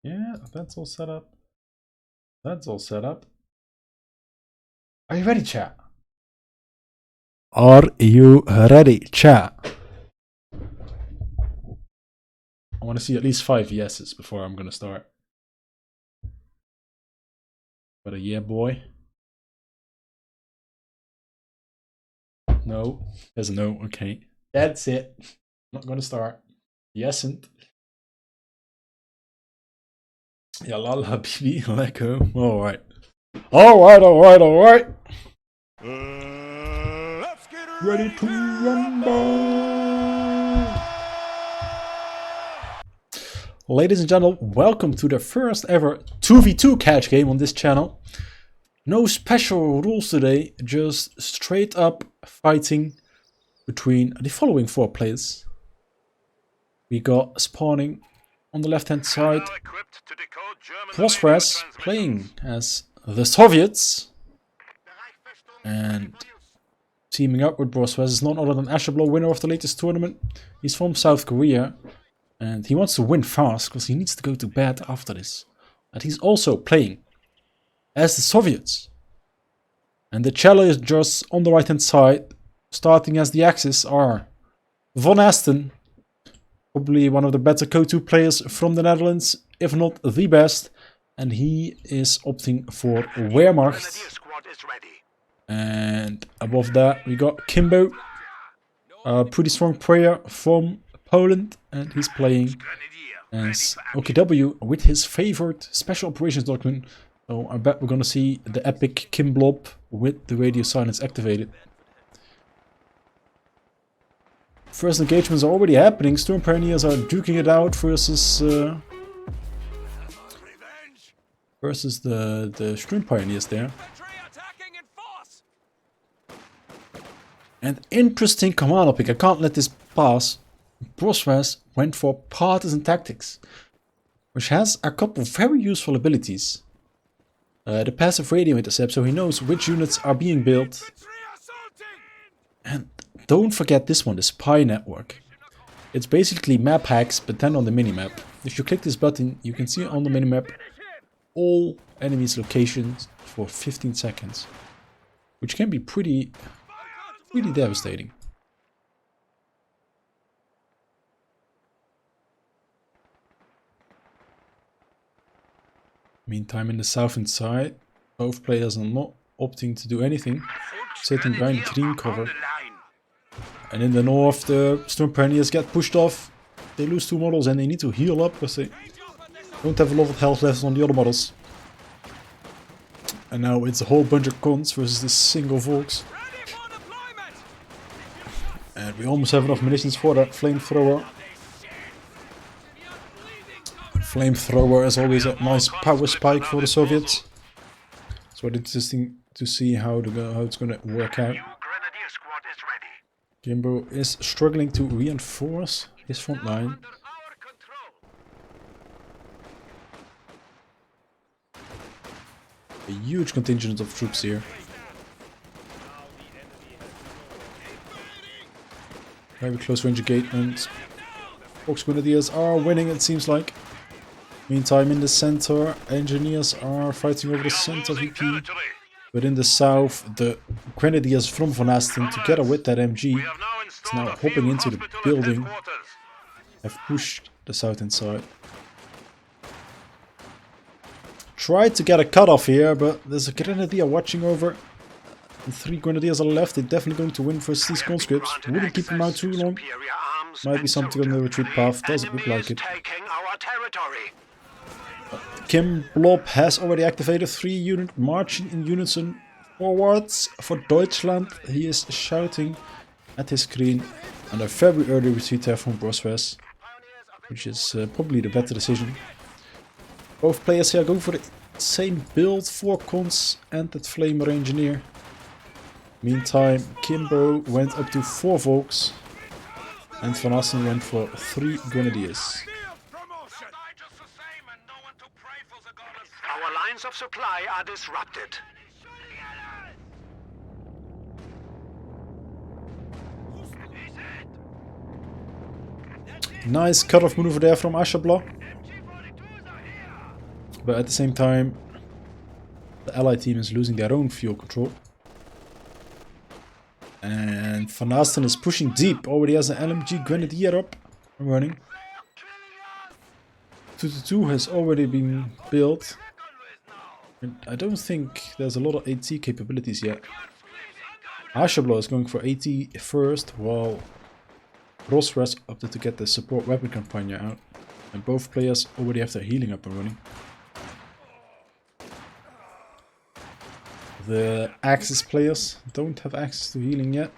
Yeah, that's all set up. That's all set up. Are you ready, chat? Are you ready, chat? I want to see at least 5 yeses before I'm gonna start. But a yeah, boy. No, there's a no. Okay, that's it. I'm not gonna start. Yesn't. Yallah, habibi, let go. Alright. Alright. Let's get Ready to rumble! Ladies and gentlemen, welcome to the first ever 2v2 catch game on this channel. No special rules today, just straight up fighting between the following 4 players. We got spawning on the left hand side, Brosras playing as the Soviets, and teaming up with Brosras is none other than Ashablois, winner of the latest tournament. He's from South Korea, and he wants to win fast because he needs to go to bed after this. And he's also playing as the Soviets. And the challengers on the right hand side, starting as the Axis, are VonAsten, probably one of the better COH2 players from the Netherlands, if not the best. And he is opting for Wehrmacht. And above that we got Kimbo, a pretty strong player from Poland, and he's playing as COH2 with his favorite special operations document. So I bet we're gonna see the epic Kimbo with the radio silence activated. First engagements are already happening. Storm Pioneers are duking it out versus the Storm Pioneers there. And interesting commander pick, I can't let this pass. Brosras went for partisan tactics, which has a couple of very useful abilities. The passive radio intercept, so he knows which units are being built. And don't forget this one, the spy network. It's basically map hacks, but then on the minimap. If you click this button, you can see on the minimap all enemies' locations for 15 seconds. Which can be pretty devastating. Meantime, in the southern side, both players are not opting to do anything, sitting behind green cover. And in the north, the Storm Pioneers get pushed off. They lose 2 models and they need to heal up because they don't have a lot of health left on the other models. And now it's a whole bunch of cons versus this single Volks. And we almost have enough munitions for that flamethrower. Flamethrower is always a nice power spike for the Soviets. So it's interesting to see how it's gonna work out. Kimbo is struggling to reinforce his front line. A huge contingent of troops here. Very close range engagement. Fox Grenadiers are winning, it seems like. Meantime, in the center, engineers are fighting over the center VP. But in the south, the Grenadiers from VonAsten, together with that MG, is now hopping into the building. Have pushed the southern side. Tried to get a cutoff here, but there's a Grenadier watching over. The 3 Grenadiers are left. They're definitely going to win versus these conscripts. Wouldn't keep them out too long. Might be something on the retreat path. Doesn't look like it. Kimbo has already activated 3 unit marching in unison forwards for Deutschland. He is shouting at his screen. And a very early retreat there from Brosras, which is probably the better decision. Both players here going for the same build, 4 cons and that Flamer Engineer. Meantime, Kimbo went up to 4 Volks, and VonAsten went for 3 Grenadiers. Our lines of supply are disrupted. Nice cut-off maneuver there from Ashablois. But at the same time, the allied team is losing their own fuel control. And VonAsten is pushing deep. Already has an LMG Grenadier up and running. 222 has already been built. And I don't think there's a lot of AT capabilities yet. Ashablois is going for AT first, while Brosras opted to get the support weapon campaign out. And both players already have their healing up and running. The Axis players don't have access to healing yet.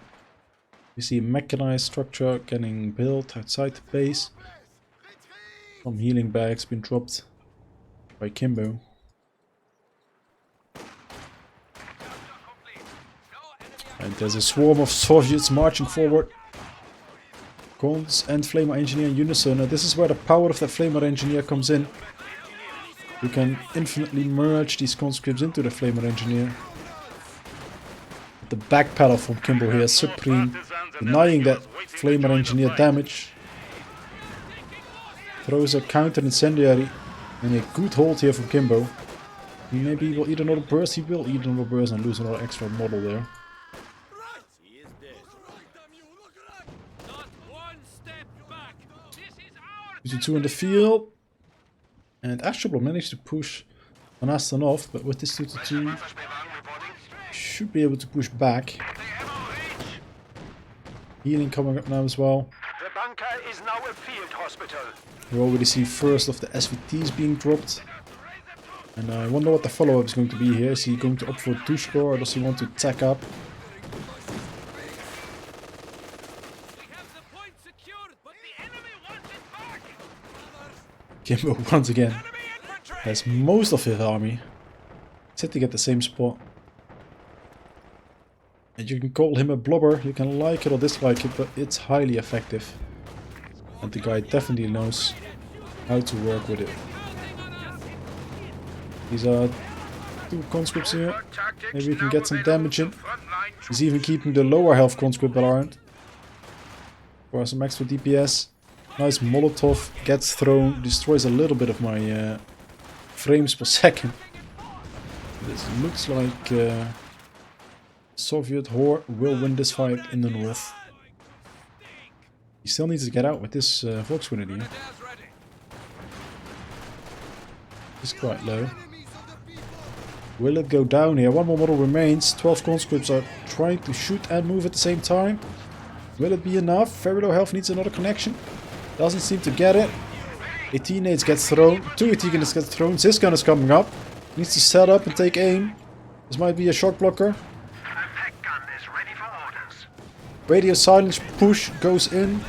We see a mechanized structure getting built outside the base. Some healing bags been dropped by Kimbo. And there's a swarm of Soviets marching forward. Cons and Flamer Engineer in unison. And this is where the power of that Flamer Engineer comes in. You can infinitely merge these conscripts into the Flamer Engineer. The back pedal from Kimbo here is supreme, denying that Flamer Engineer damage. Throws a counter incendiary and a good hold here from Kimbo. Maybe he will eat another burst, he will eat another burst and lose another extra model there. 2 in the field. And Ashablois managed to push VonAsten off, but with this 2-2 should be able to push back. Healing coming up now as well. The bunker is now a field hospital. We already see first of the SVTs being dropped. And I wonder what the follow-up is going to be here. Is he going to opt for Dutchman or does he want to tack up? Kimbo once again has most of his army sitting at the same spot. And you can call him a blubber, you can like it or dislike it, but it's highly effective. And the guy definitely knows how to work with it. These are 2 conscripts here. Maybe we can get some damage in. He's even keeping the lower health conscript around for some extra DPS. Nice Molotov gets thrown, destroys a little bit of my frames per second. This looks like Soviet horde will win this fight in the north. He still needs to get out with this Volksgrenadier. It's quite low. Will it go down here? One more model remains. 12 conscripts are trying to shoot and move at the same time. Will it be enough? Very low health needs another connection. Doesn't seem to get it. AT nades gets thrown. 2 AT nades get thrown. Ziskan is coming up. Needs to set up and take aim. This might be a shock blocker. Radio silence push goes in.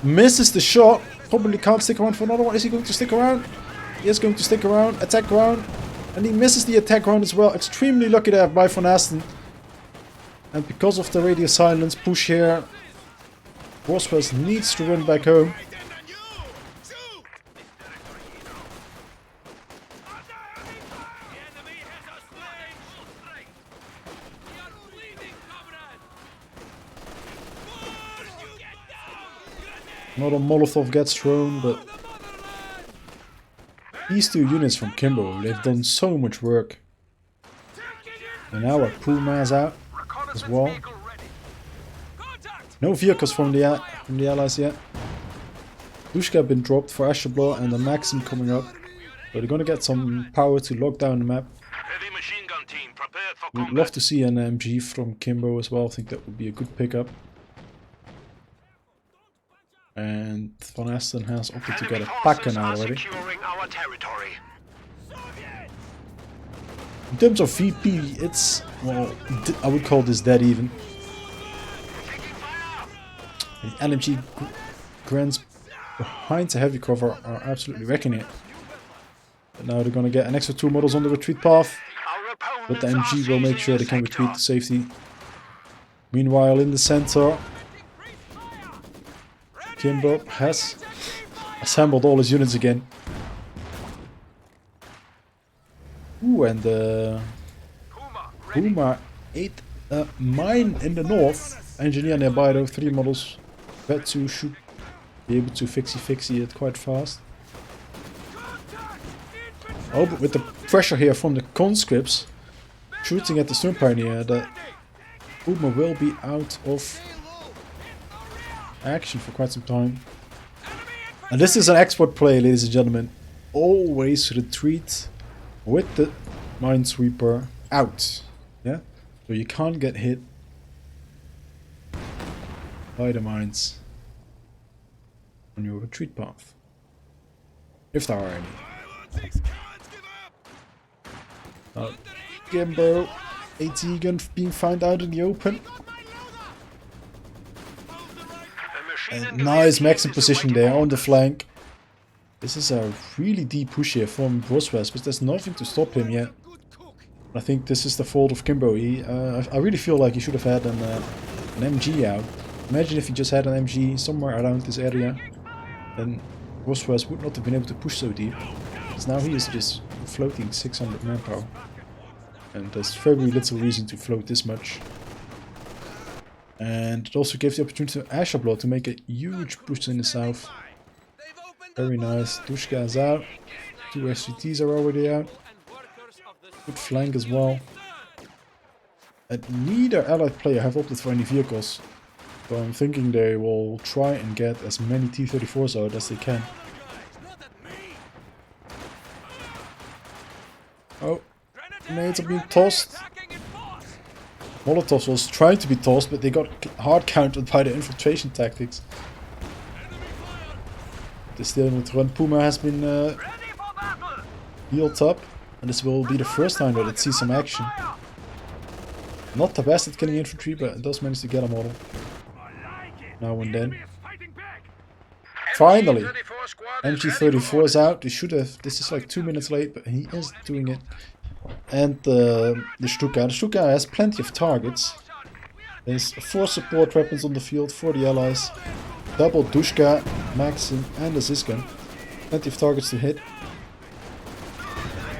Misses the shot. Probably can't stick around for another one. Is he going to stick around? He is going to stick around. Attack round. And he misses the attack round as well. Extremely lucky there by VonAsten. And because of the radio silence push here, Brosras needs to run back home. Another Molotov gets thrown, but these 2 units from Kimbo, they've done so much work. And now our Puma's out as well. No vehicles from the allies yet. Dushka been dropped for Ashablois and the Maxim coming up. So they're gonna get some power to lock down the map. We'd love to see an MG from Kimbo as well. I think that would be a good pickup. And VonAsten has opted to get a Packer now already. In terms of VP, it's, well, I would call this dead even. The LMG grants behind the heavy cover are absolutely wrecking it. But now they're gonna get an extra 2 models on the retreat path. But the MG will make sure they can retreat to safety. Meanwhile, in the center, Kimbo has assembled all his units again. Ooh, and Puma ate a mine in the north. Engineer nearby though, 3 models. Vetsu should be able to fixie it quite fast. Oh, but with the pressure here from the conscripts shooting at the Storm Pioneer, the Puma will be out of action for quite some time. And this is an export play, ladies and gentlemen. Always retreat with the Minesweeper out. Yeah? So you can't get hit by the mines on your retreat path. If there are any. Kimbo, AT gun being found out in the open. And nice Maxim position there on the flank. This is a really deep push here from Brosras, but there's nothing to stop him yet. I think this is the fault of Kimbo. I really feel like he should have had an MG out. Imagine if he just had an MG somewhere around this area, then Brosras would not have been able to push so deep. Because now he is just floating 600 manpower. And there's very little reason to float this much. And it also gives the opportunity to Ashablois to make a huge push in the south. Very nice. Dushka is out. 2 SVTs are already out. Good flank as well. And neither allied player have opted for any vehicles. So I'm thinking they will try and get as many T-34s out as they can. Oh, grenades are being tossed. Molotov was trying to be tossed, but they got hard countered by the infiltration tactics. The steering with run Puma has been healed up, and this will be the first time that it sees some action. Not the best at killing infantry, but it does manage to get a model. Now and then. Finally! MG34 is out. They should have. This is like 2 minutes late, but he is doing it. And the Stuka. The Stuka has plenty of targets. There's 4 support weapons on the field for the allies. Double Dushka, Maxim, and the Ziskan. Plenty of targets to hit.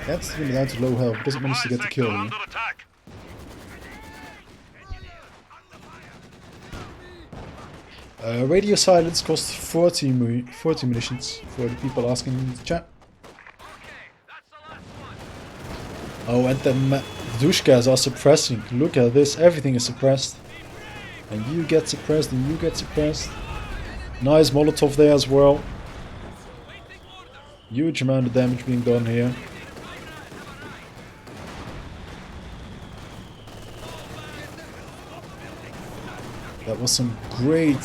That's really down to low health. Doesn't manage to get the kill here. Radio silence costs 40 munitions for the people asking in the chat. Oh, and the Dushkas are suppressing. Look at this, everything is suppressed. And you get suppressed, and you get suppressed. Nice Molotov there as well. Huge amount of damage being done here. That was some great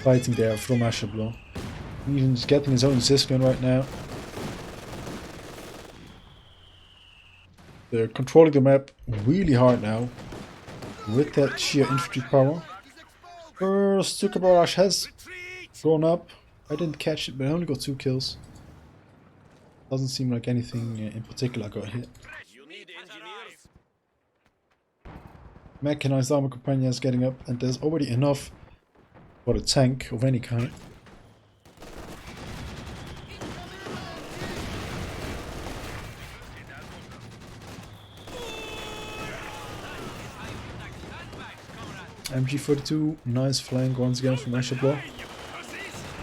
fighting there from Ashablois. He's getting his own Ziskan right now. They're controlling the map really hard now with that sheer infantry power. First Stuka barrage has gone up. I didn't catch it, but I only got 2 kills. Doesn't seem like anything in particular got hit. Mechanized armor companion is getting up, and there's already enough for a tank of any kind. MG42, nice flank once again from Ashablois.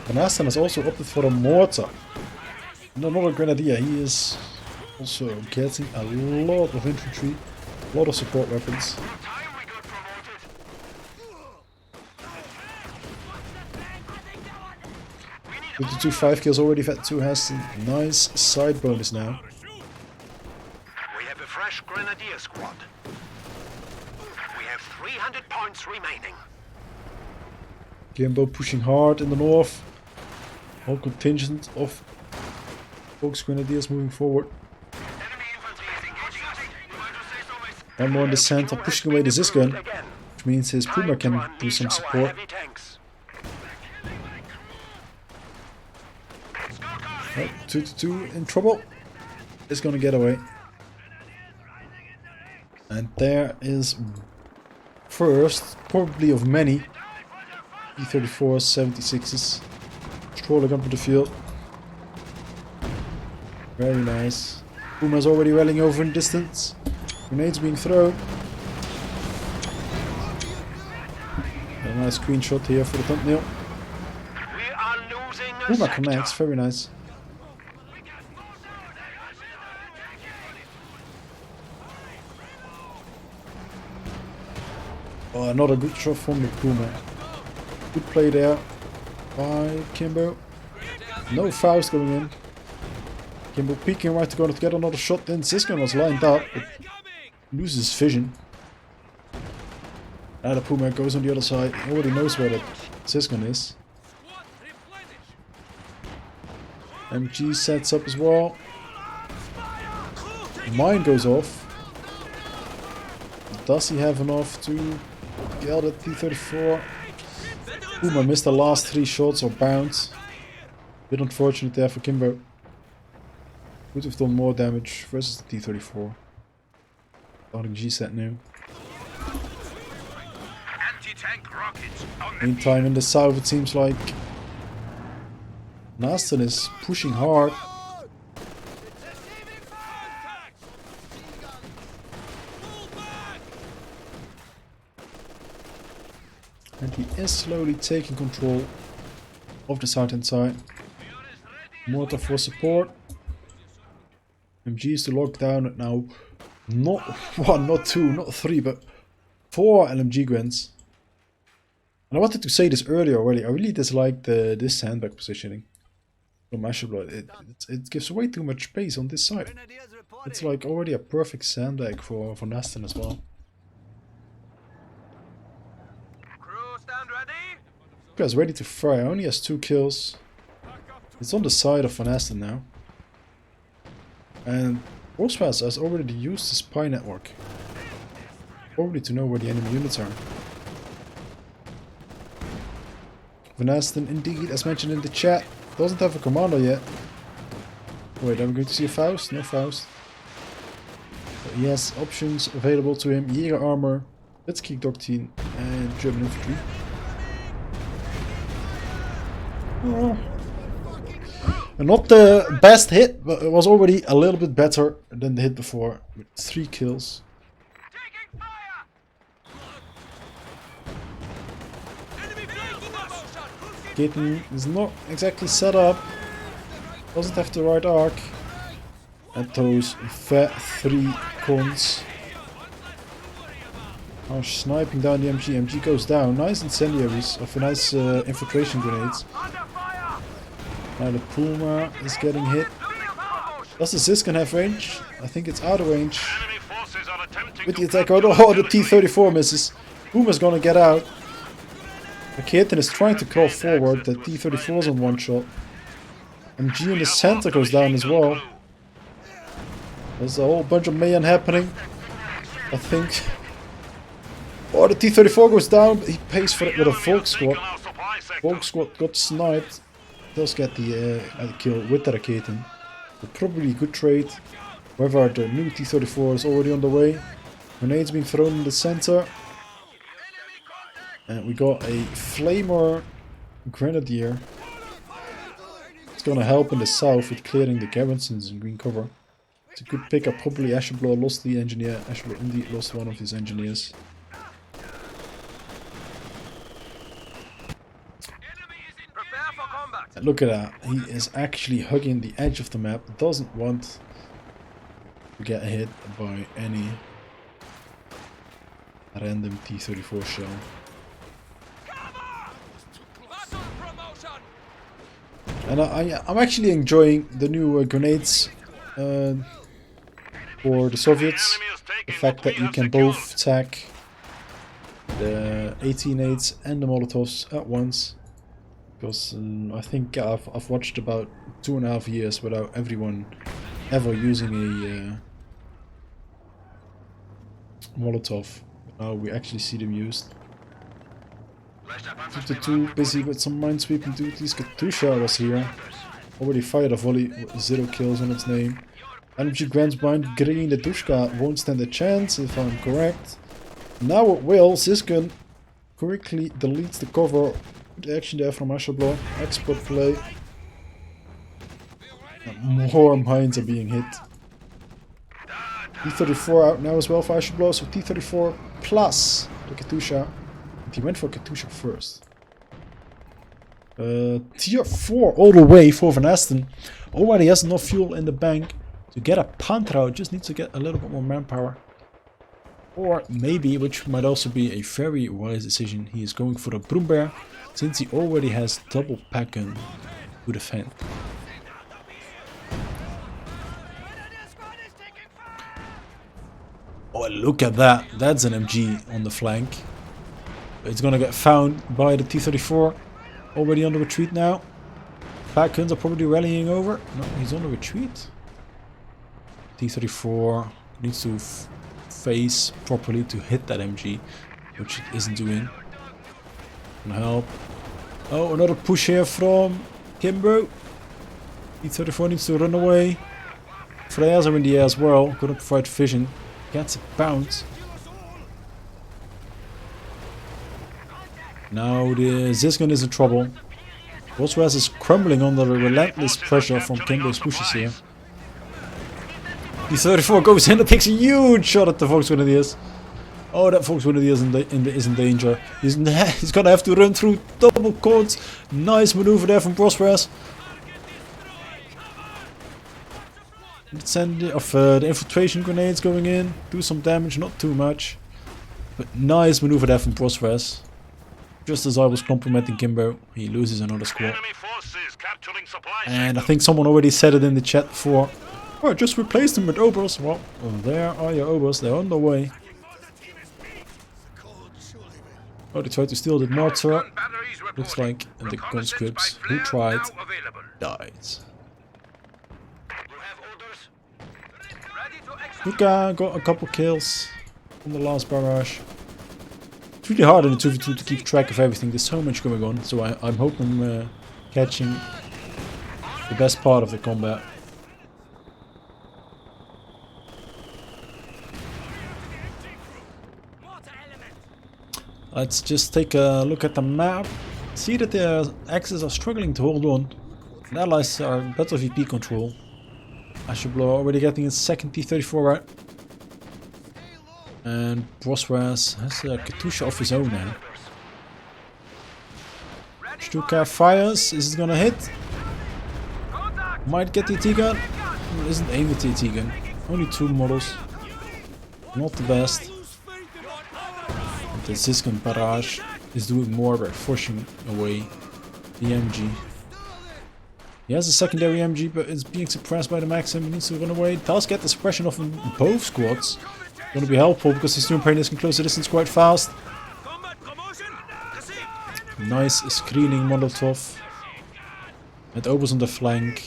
VonAsten has also opted for a mortar. And another grenadier. He is also getting a lot of infantry, a lot of support weapons. With the 2 5 kills already, VET2 has a nice side bonus now. We have a fresh grenadier squad. We have 300 points remaining. Kimbo pushing hard in the north. Whole contingent of Volks Grenadiers moving forward. One more in the center, pushing away the Ziskan, which means his Puma can do some support. Oh, 2-2 in trouble. Is gonna get away. And there is first, probably of many, E-34s, 76s, strolling up to the field. Very nice. Puma's already rallying over in distance. Grenades being thrown. A nice screenshot here for the thumbnail. Puma connects, very nice. Oh, another good shot from the Puma. Good play there by Kimbo. No Faust going in. Kimbo peeking right to go to get another shot. Then Siskin was lined up, but loses vision. Now the Puma goes on the other side. He already knows where the Siskin is. MG sets up as well. Mine goes off. Does he have enough to kill the T-34? Puma missed the last 3 shots or bounce. Bit unfortunate there for Kimbo. Would have done more damage versus the T-34. Starting G-set now. Meantime in the south it seems like VonAsten is pushing hard. And he is slowly taking control of the south-hand side. Mortar for support. MG is to lock down at now not 1, not 2, not 3, but 4 LMG Gwens. And I wanted to say this earlier already. I really dislike this sandbag positioning from Ashablois. It gives way too much space on this side. It's like already a perfect sandbag for VonAsten as well. Guy's ready to fire. Only has 2 kills. It's on the side of VonAsten now. And Brosras has already used the spy network. Probably to know where the enemy units are. VonAsten indeed, as mentioned in the chat, doesn't have a commander yet. Wait, are we going to see a Faust? No Faust. But he has options available to him. Jäger armor, Blitzkrieg Doctrine and German infantry. Oh. Not the best hit, but it was already a little bit better than the hit before, with 3 kills. Kitten is not exactly set up, doesn't have the right arc, and those fat 3 cons are sniping down the MG. MG goes down, nice incendiaries, of nice infiltration grenades. Now the Puma is getting hit. Does the Siskin have range? I think it's out of range. With the attack, oh, the T-34 misses. Puma's gonna get out. The Kitten is trying to crawl forward, the T-34 is on 1 shot. MG in the center goes down as well. There's a whole bunch of mayhem happening, I think. Oh, the T-34 goes down, but he pays for it with a Volk squad. Volk squad got sniped. Does get the kill with the Raketen. But probably a good trade. However, the new T-34 is already on the way. Grenades being thrown in the center. And we got a Flamer Grenadier. It's gonna help in the south with clearing the garrisons in green cover. It's a good pickup. Probably Ashablois lost the engineer. Ashablois indeed lost one of his engineers. And look at that. He is actually hugging the edge of the map. Doesn't want to get hit by any random T-34 shell. And I'm actually enjoying the new grenades for the Soviets. The fact that you can both attack the 18-8s and the Molotovs at once. Because I think I've watched about 2.5 years without everyone ever using a Molotov. Now we actually see them used. 52 busy with some minesweeping duties. Katusha was here. Already fired a volley with 0 kills on its name. LMG Grants behind green. The Dushka won't stand a chance if I'm correct. Now it will. Siskin correctly deletes the cover. Good action there from Ashablois. Expert play. And more mines are being hit. T-34 out now as well for Ashablois. So T-34 plus the Katusha. And he went for Katusha first. Tier 4 all the way for VonAsten. Already has enough fuel in the bank to get a Panther out. Just needs to get a little bit more manpower. Or maybe, which might also be a very wise decision, he is going for a Broombear, since he already has double pack gun to defend. Oh, look at that. That's an MG on the flank. It's gonna get found by the T-34. Already on the retreat now. Pack guns are probably rallying over. No, he's on the retreat. T-34 needs to face properly to hit that MG, which it isn't doing. Gonna help. Oh, another push here from Kimbo. T-34 needs to run away. Flares are in the air as well. Gonna provide vision. Gets a bounce. Now the Ziskin is in trouble. Brosras is crumbling under the relentless pressure from Kimbo's pushes here. The 34 goes in and takes a huge shot at the Volksgrenadiers. Oh, that Volksgrenadier is in danger. He's gonna have to run through double cords. Nice maneuver there from Brosras. Send the infiltration grenades going in. Do some damage, not too much. But nice maneuver there from Brosras. Just as I was complimenting Kimbo, he loses another squad. And I think someone already said it in the chat before. Oh, just replace them with Obers. Well, there are your Obers. They're on their way. Oh, they tried to steal the mortar. Looks like the conscripts who tried died. Luka got a couple kills on the last barrage. It's really hard in the 2v2 to keep track of everything. There's so much going on, so I'm hoping catching the best part of the combat. Let's just take a look at the map. See that the Axis are struggling to hold on. The Allies are better VP control. Ashablois already getting his second T-34 out. And Brosras has a Katusha of his own now. Stuka fires. Is it gonna hit? Might get the AT gun. Isn't aimed at the AT gun. Only 2 models. Not the best. The Ziskin barrage is doing more by forcing away the MG. He has a secondary MG, but it's being suppressed by the Maxim. He needs to run away. Does get the suppression of both squads. Gonna be helpful because the Stormprainers can close the distance quite fast. Nice screening Molotov. It opens on the flank.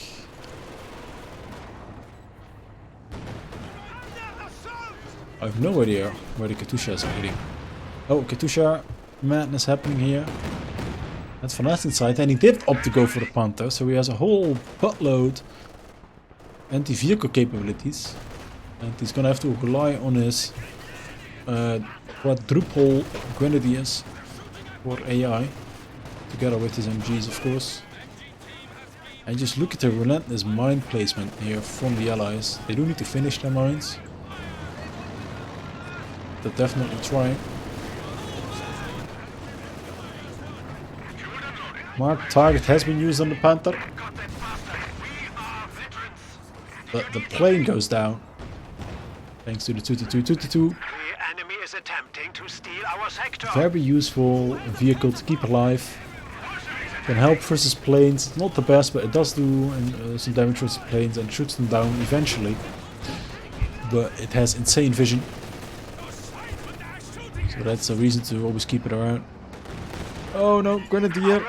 I have no idea where the Katusha is hiding. Oh, Katusha madness happening here. That's VonAsten's side, and he did opt to go for the Panther, so he has a whole buttload anti-vehicle capabilities. And he's gonna have to rely on his quadruple grenadiers for AI, together with his MGs, of course. And just look at the relentless mine placement here from the Allies. They do need to finish their mines. They're definitely trying. Marked target has been used on the Panther. But the plane goes down. Thanks to the 222. The enemy is attempting to steal our sector. Very useful vehicle to keep alive. Can help versus planes. It's not the best, but it does do some damage versus planes and shoots them down eventually. But it has insane vision. So that's a reason to always keep it around. Oh no, Grenadier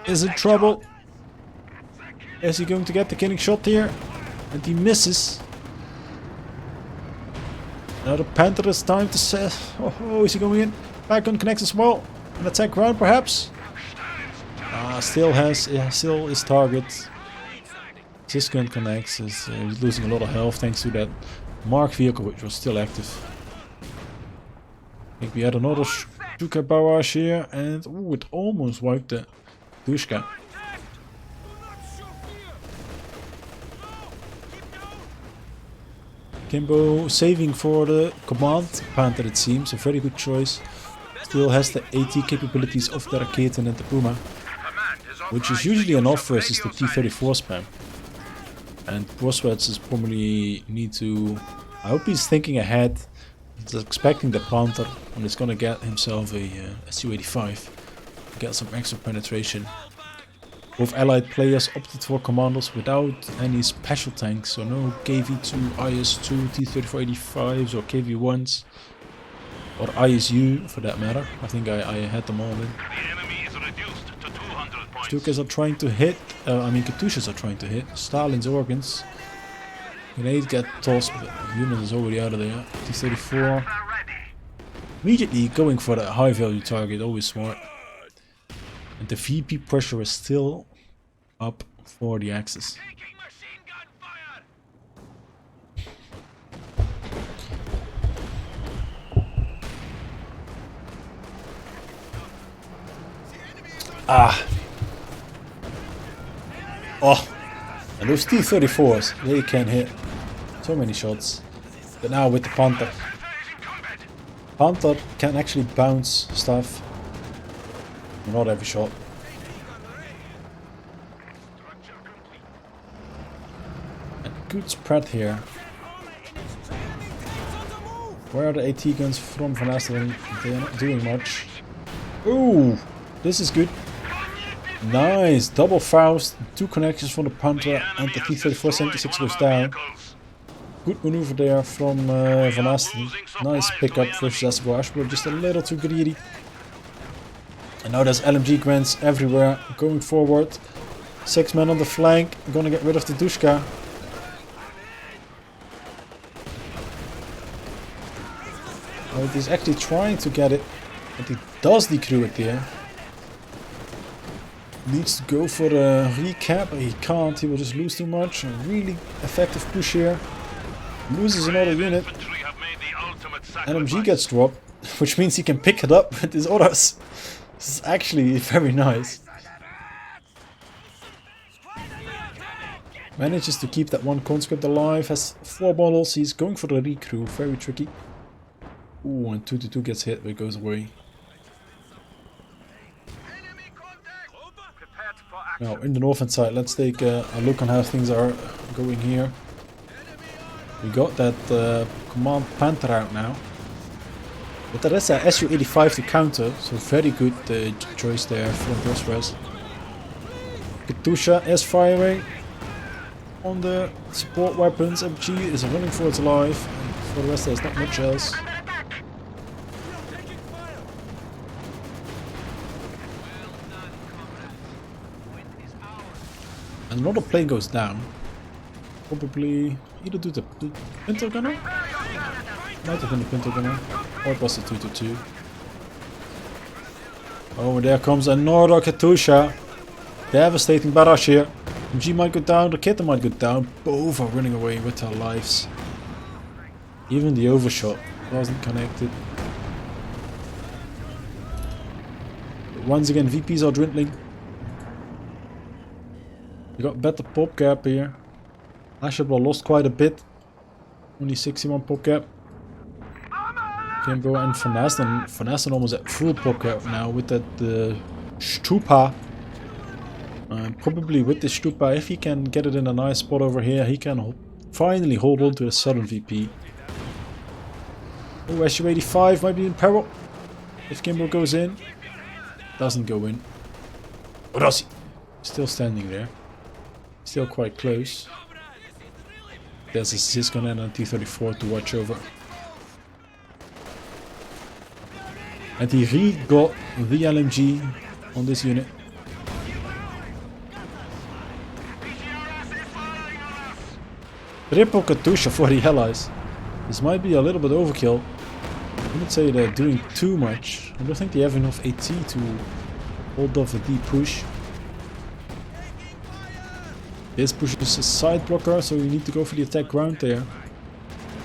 is in trouble. Is he going to get the killing shot here? And he misses. Now the Panther is time to set. Oh, is he going in? Back on connects as well. An attack round perhaps? Still his target. Ziskin connects. He's losing a lot of health thanks to that marked vehicle which was still active. I think we had another Stuka barrage here, and ooh, it almost wiped the Dushka. Kimbo saving for the command Panther, it seems, a very good choice. Still has the AT capabilities of the Raketen and the Puma, which is usually enough versus the T-34 spam. And Brosras is probably need to... I hope he's thinking ahead He's expecting the Panther and he's gonna get himself a Su-85. Get some extra penetration. Both allied players opted for commandos without any special tanks, so no KV-2, IS-2, T-3485s or KV-1s. Or ISU for that matter. I think I had them all in. Stukas are trying to hit, Katyushas are trying to hit. Stalin's organs. Grenade get tossed, but the unit is already out of there. T-34. Immediately going for that high value target, always smart. And the VP pressure is still up for the Axis. Oh, and those T-34s, they can hit so many shots. But now with the Panther. Panther can actually bounce stuff. Not every shot. And good spread here. Where are the AT guns from VonAsten? They're not doing much. Ooh, this is good. Nice, double Faust, 2 connections from the Panther and the T-34-76 goes down. Good maneuver there from VonAsten. Nice pickup versus Ashablois, just a little too greedy. And now there's LMG grants everywhere, going forward. 6 men on the flank, gonna get rid of the Dushka. Oh, he's actually trying to get it, but he does decrew it there. Needs to go for the recap, but he can't, he will just lose too much. A really effective push here. Loses another unit. LMG gets dropped, which means he can pick it up with his orders. This is actually very nice. Manages to keep that one conscript alive, has 4 models, he's going for the recrew, very tricky. Ooh, and 2-2 gets hit, but it goes away. Now, in the northern side, let's take a look on how things are going here. We got that command Panther out now. But there is a Su-85 to counter, so very good choice there from Brosras. Katyusha is firing on the support weapons. MG is running for its life. And for the rest, there's not much else. And another plane goes down. Probably either do the Pinto Gunner? Might have been the Pinto Gunner. Or it was the 2-2. Oh, there comes another Katyusha. Devastating barrage here. MG might go down, the Kita might go down. Both are running away with their lives. Even the overshot wasn't connected. But once again, VPs are dwindling. You got better pop gap here. Ashablois lost quite a bit. Only 61 pop gap. Kimbo and VonAsten. VonAsten almost at full pop gap now with that Stupa. Probably with the Stupa, if he can get it in a nice spot over here, he can finally hold on to the southern VP. Oh, Su-85 might be in peril. If Kimbo goes in. Doesn't go in. Or does he? Still standing there. Still quite close. There's a Ziscon and a T-34 to watch over. And he re-got the LMG on this unit. Triple Katyusha for the allies. This might be a little bit overkill. I wouldn't say they're doing too much. I don't think they have enough AT to hold off a deep push. This pushes a side blocker, so you need to go for the attack ground there.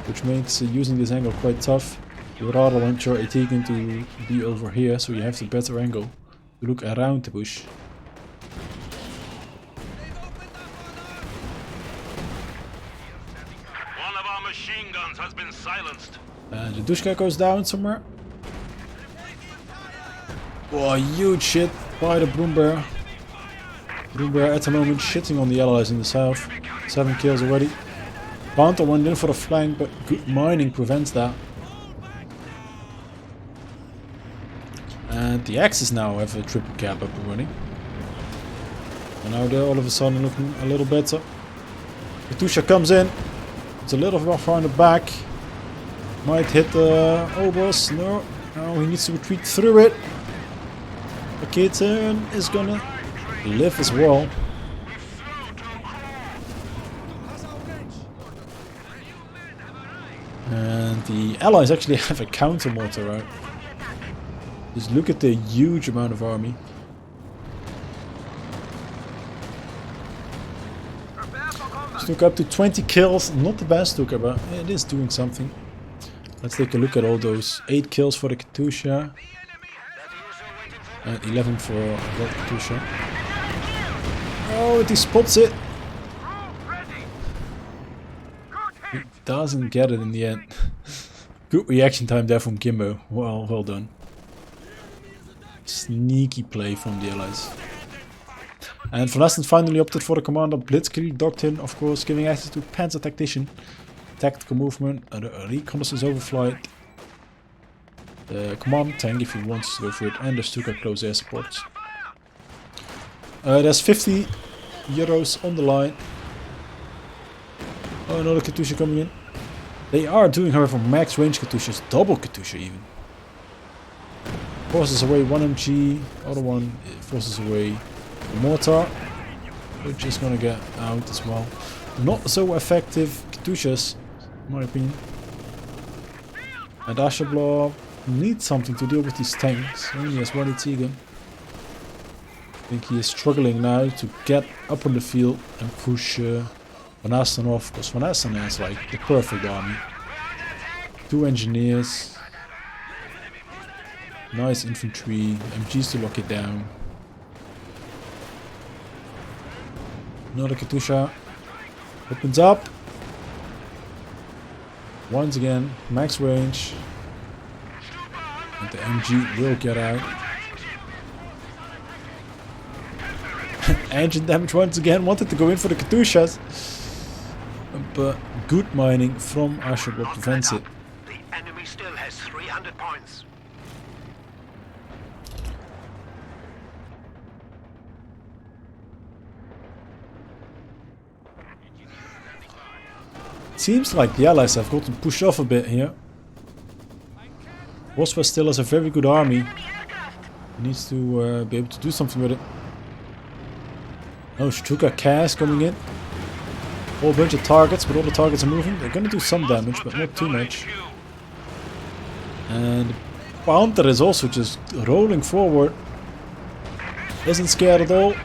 Which makes using this angle quite tough. You rather want your AT gun to be over here, so you have the better angle to look around the bush. One of our machine guns has been silenced. The Dushka goes down somewhere. Oh, huge shit by the Broom Bear. Broom Bear at the moment shitting on the allies in the south. 7 kills already. Panther went in for the flank, but good mining prevents that. the Axis now have a triple cap up and running. And now they're all of a sudden looking a little better. Katusha comes in. It's a little bit far in the back. Might hit the Obos. No. No, he needs to retreat through it. The kitten is gonna live as well. And the Allies actually have a counter mortar out. Just look at the huge amount of army. Took up to 20 kills, not the best Stuka, but it is doing something. Let's take a look at all those. 8 kills for the Katusha. And 11 for the Katusha. Oh, he spots it. He doesn't get it in the end. Good reaction time there from Kimbo. Well done. Sneaky play from the Allies. And VonAsten finally opted for the commander Blitzkrieg Doctrine, of course, giving access to Panzer Tactician, tactical movement, reconnaissance overflight, the command tank if he wants to go for it, and the Stuka close air supports. There's 50 euros on the line. Oh, another Katusha coming in. They are doing, however, max range Katushas, double Katusha even. Forces away 1 MG, other one forces away the mortar, which is gonna get out as well. Not so effective Katushas, in my opinion. And Ashablois needs something to deal with these tanks. Only has one ET gun. I think he is struggling now to get up on the field and push VonAsten off, because VonAsten has like the perfect army. 2 engineers, nice infantry, MGs to lock it down. Another Katusha opens up. Once again, max range. And the MG will get out. Engine damage once again. Wanted to go in for the Katushas. But good mining from Ashablois prevents it. The enemy still has 300 points. Seems like the Allies have gotten pushed off a bit here. Brosras still has a very good army. He needs to be able to do something with it. Oh, Stuka Cas coming in. Whole bunch of targets, but all the targets are moving. They're gonna do some damage, but not too much. And Panther is also just rolling forward. Isn't scared at all.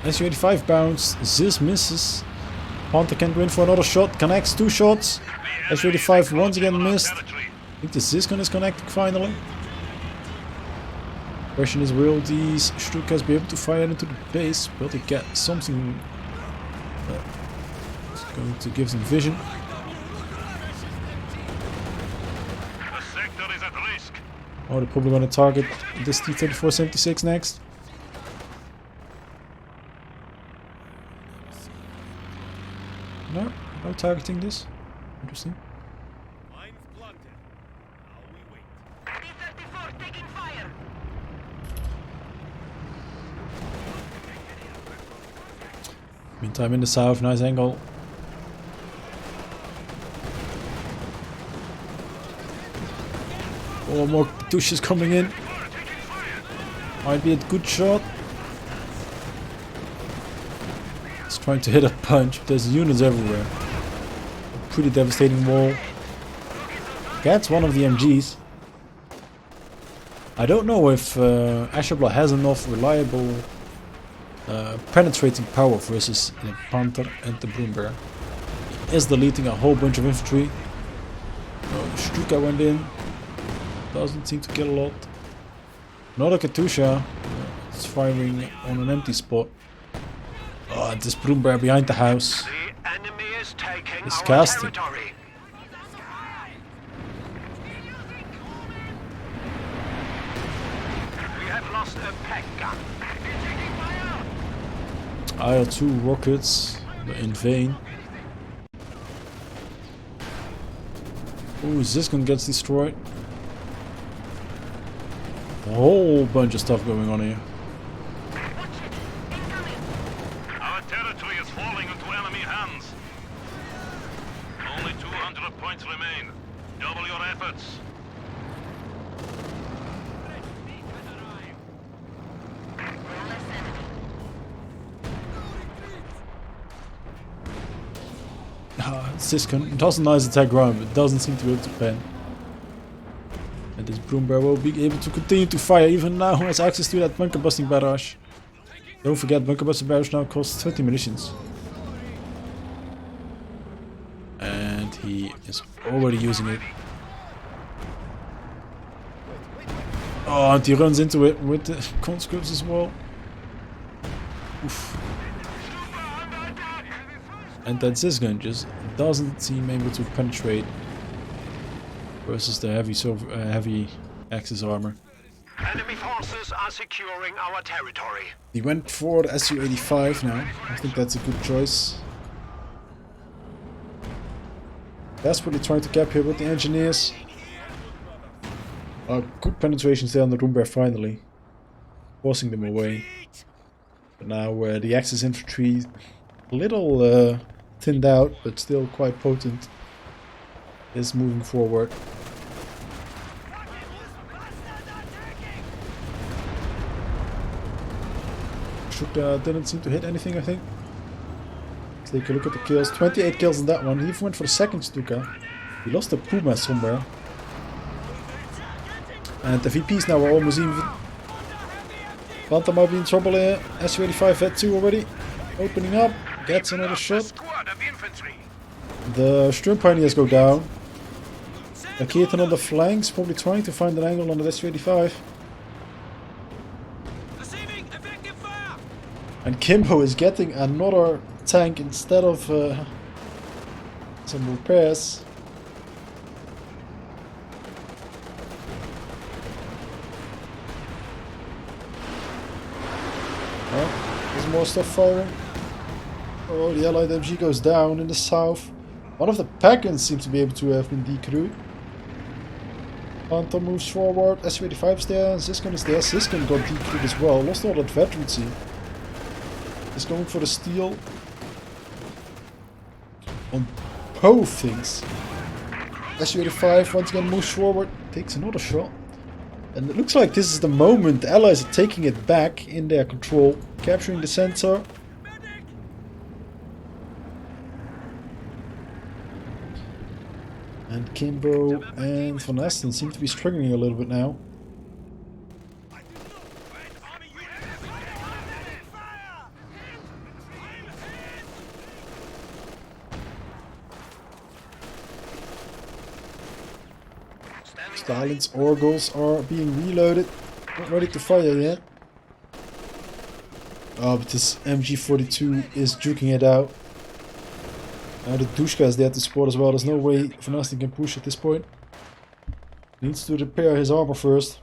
SU-85 bounce. Ziz misses. Panther can go in for another shot. Connects 2 shots. SU-85 once again missed. I think the Zizkon is connecting finally. Question is, will these Stukas be able to fire into the base? Will they get something that's going to give them vision? The sector is at risk. Oh, they're probably going to target this T-3476 next. No, no targeting this. Interesting. T-34 taking fire. Meantime, in the south, nice angle. Oh, more Katusha's coming in. Might be a good shot. It's trying to hit a punch. There's units everywhere. A pretty devastating wall. Gets one of the MGs. I don't know if Ashablois has enough reliable penetrating power versus the Panther and the Brumber. He is deleting a whole bunch of infantry. Oh, Stuka went in. Doesn't seem to kill a lot. Another Katusha. It's firing on an empty spot. Oh, this Brumber behind the house. The enemy is taking It's our casting. territory. We have lost a pack gun. IL-2 rockets, but in vain. Oh, Zizkon gets destroyed. A whole bunch of stuff going on here. Our territory is falling into enemy hands. Only 200 points remain. Double your efforts. Siskin does a nice attack ground, but doesn't seem to be able to pen. And this broom bear will be able to continue to fire even now, has access to that bunker busting barrage. Don't forget, bunker busting barrage now costs 20 munitions. And he is already using it. Oh, and he runs into it with the conscripts as well. Oof. And that Sisgun just doesn't seem able to penetrate versus the heavy Axis armor. Enemy forces are securing our territory. He went for the Su-85 now. I think that's a good choice. Desperately trying to cap here with the engineers. Good penetrations there on the Roombear finally, forcing them away. But now the Axis infantry, a little thinned out, but still quite potent, is moving forward. Stuka didn't seem to hit anything, I think. Let's take a look at the kills. 28 kills on that one. He even went for the second Stuka. He lost the Puma somewhere. And the VPs now are almost even. Panther might be in trouble here. Su-85 Vet 2 already. Opening up. Gets another shot. The Sturm Pioneers go down. Keaton on the flanks, probably trying to find an angle on the Su-85. And Kimbo is getting another tank instead of some repairs. Oh, there's more stuff firing. Oh, the Allied MG goes down in the south. One of the Packens seems to be able to have been decrewed. Panther moves forward. Su-85 is there. Siskin is there. Siskin got decrewed as well. Lost all that veterancy. Is going for the steal on both things. Su-85 once again moves forward, takes another shot. And it looks like this is the moment the Allies are taking it back in their control, capturing the sensor. And Kimbo and VonAsten seem to be struggling a little bit now. Stalin's Orgles are being reloaded, not ready to fire yet. Oh, but this MG42 is juking it out. Now the Dushka is there to support as well. There's no way VonAsten can push at this point. Needs to repair his armor first.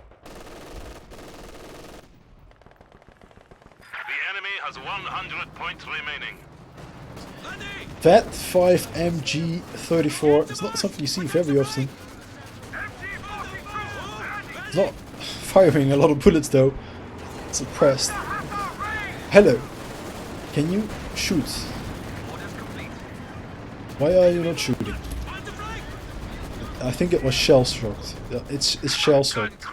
The enemy has 100 points remaining. That 5 MG34 is not something you see very often. It's not firing a lot of bullets though. It's suppressed. Hello. Can you shoot? Why are you not shooting? I think it was shell shocked. Yeah, it's shell shocked.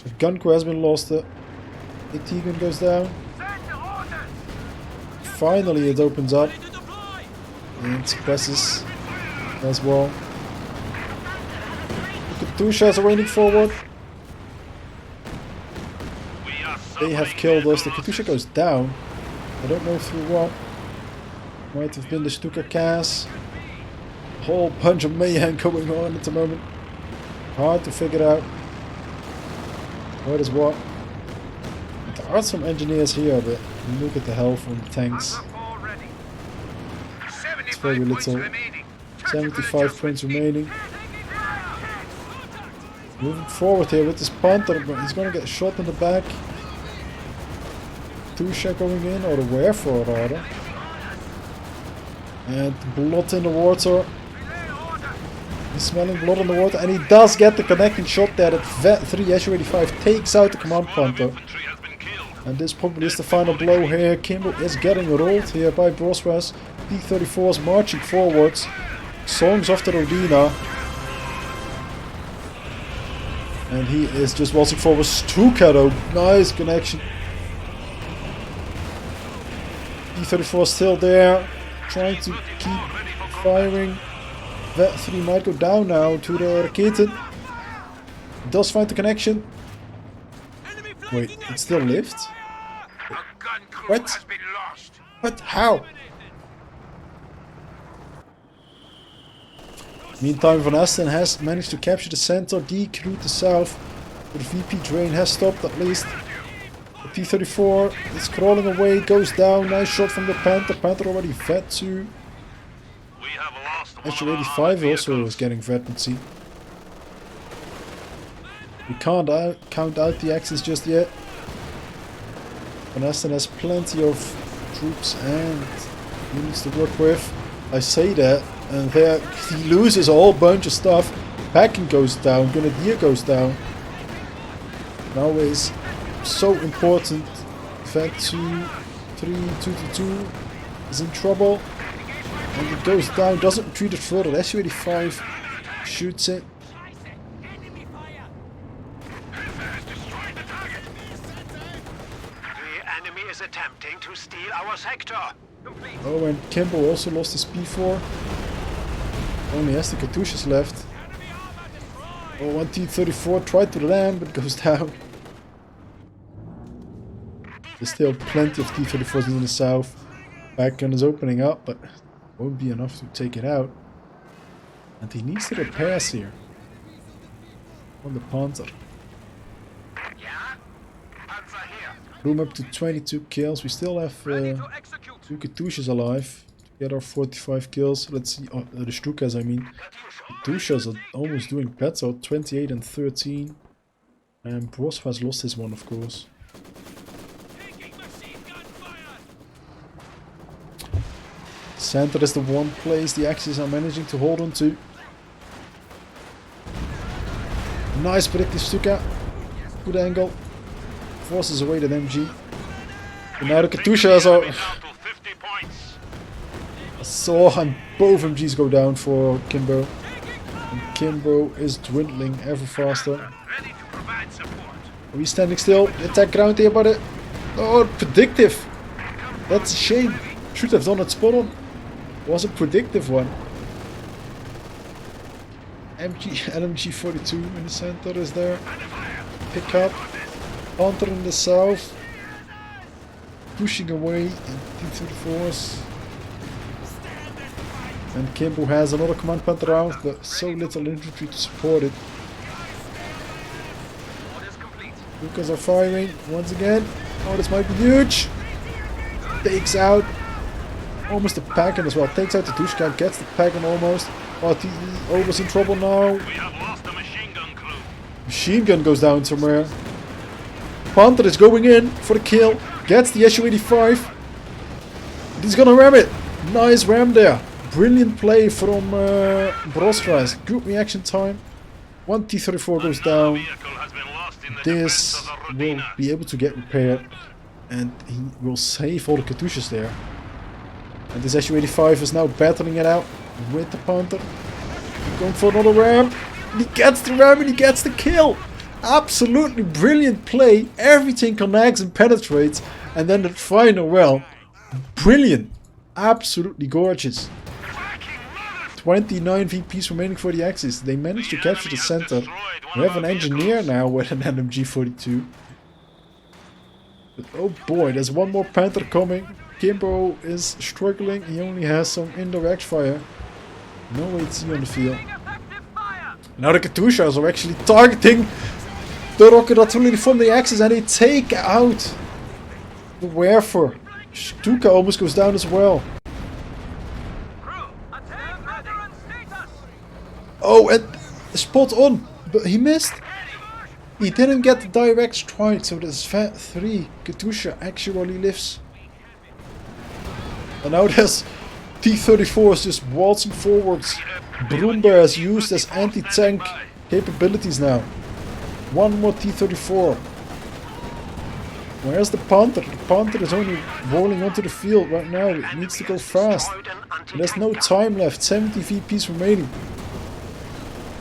The gun crew has been lost. The T-gun goes down. Finally it opens up. And suppresses as well. The Katyushas are raining forward. They have killed us. The Katyusha goes down. I don't know through what. Might have been the Stuka Cas. A whole bunch of mayhem going on at the moment. Hard to figure out what is what. There are some engineers here, but look at the health on the tanks. It's very little. 75 points remaining. Moving forward here with this Panther, but he's gonna get shot in the back. Katyusha going in, or the Wherefore rather. And blood in the water. He's smelling blood on the water, and he does get the connecting shot there. That Vet 3 SU-85 takes out the command punter. And this probably is the final blow here. Kimbo is getting rolled here by Brosras. T-34 is marching forwards. Songs off the Rodina. And he is just waltzing forward. Stuka though. Nice connection. T-34 still there. Trying to keep firing. Vet 3 might go down now to the Raketen. Does find the connection. Wait, it still lived? What? What? How? Meantime, VonAsten has managed to capture the center, decrewed the south. The VP drain has stopped at least. The T-34 is crawling away, goes down. Nice shot from the Panther. Panther already vet 2. SU-85 also is getting veterancy. We can't count out the Axis just yet. VonAsten has plenty of troops and units to work with. I say that, and there he loses a whole bunch of stuff. Packing goes down, Grenadier goes down. Now is so important. Vet 2, 3, 2-2 is in trouble. And it goes down, doesn't retreat it further. SU-85 shoots it. Attempting to steal our sector. Oh, and Kimbo also lost his P4. Only has the Katyushas left. Oh, one T-34 tried to land, but goes down. There's still plenty of T-34s in the south. Backgun is opening up, but won't be enough to take it out. And he needs the repairs here. On the Panther. Room up to 22 kills. We still have 2 Katyushas alive to get our 45 kills. Let's see, the Stukas I mean. Katyushas are almost doing better, 28 and 13. And Brosras lost his one, of course. Center is the one place the Axis are managing to hold on to. Nice predictive Stuka. Good angle. Forces away the MG. And now the Katyushas are... I saw and both MGs go down for Kimbo. And Kimbo is dwindling ever faster. Are we standing still? Attack ground here, buddy. Oh, predictive. That's a shame. Should have done it spot on. Was a predictive one. LMG 42 in the center is there. Pick up. Panther in the south. Pushing away in T-34s. And Kimbo has another command Panther round, but so little infantry to support it. Lucas are firing once again. Oh, this might be huge. Takes out almost the Pagan as well. Takes out the Dushka, gets the Pagan almost. Oh, TE Over's in trouble now. We have lost a machine gun crew. Machine gun goes down somewhere. Panther is going in for the kill. Gets the SU-85. He's gonna ram it. Nice ram there. Brilliant play from Brosras. Good reaction time. One T-34 goes down. This will be able to get repaired. And he will save all the Katyushas there. And this SU-85 is now battling it out with the Panther. Going for another ram. He gets the ram and he gets the kill. Absolutely brilliant play. Everything connects and penetrates. And then the final well. Brilliant. Absolutely gorgeous. 29 VPs remaining for the Axis. They managed to capture the center. We have an engineer now with an LMG 42. But oh boy, there's one more Panther coming. Kimbo is struggling. He only has some indirect fire. No AT on the field. Now the Katyushas are actually targeting the rocket artillery from the Axis and they take out the Wherefore. Stuka almost goes down as well. Oh, and spot on, but he missed. He didn't get the direct strike, so this Vet 3 Katyusha actually lives. And now there's T-34 is just waltzing forwards. Brumber has used as anti-tank capabilities now. One more T-34. Where's the Panther? The Panther is only rolling onto the field right now. It needs to go fast. There's no time left. 70 VPs remaining.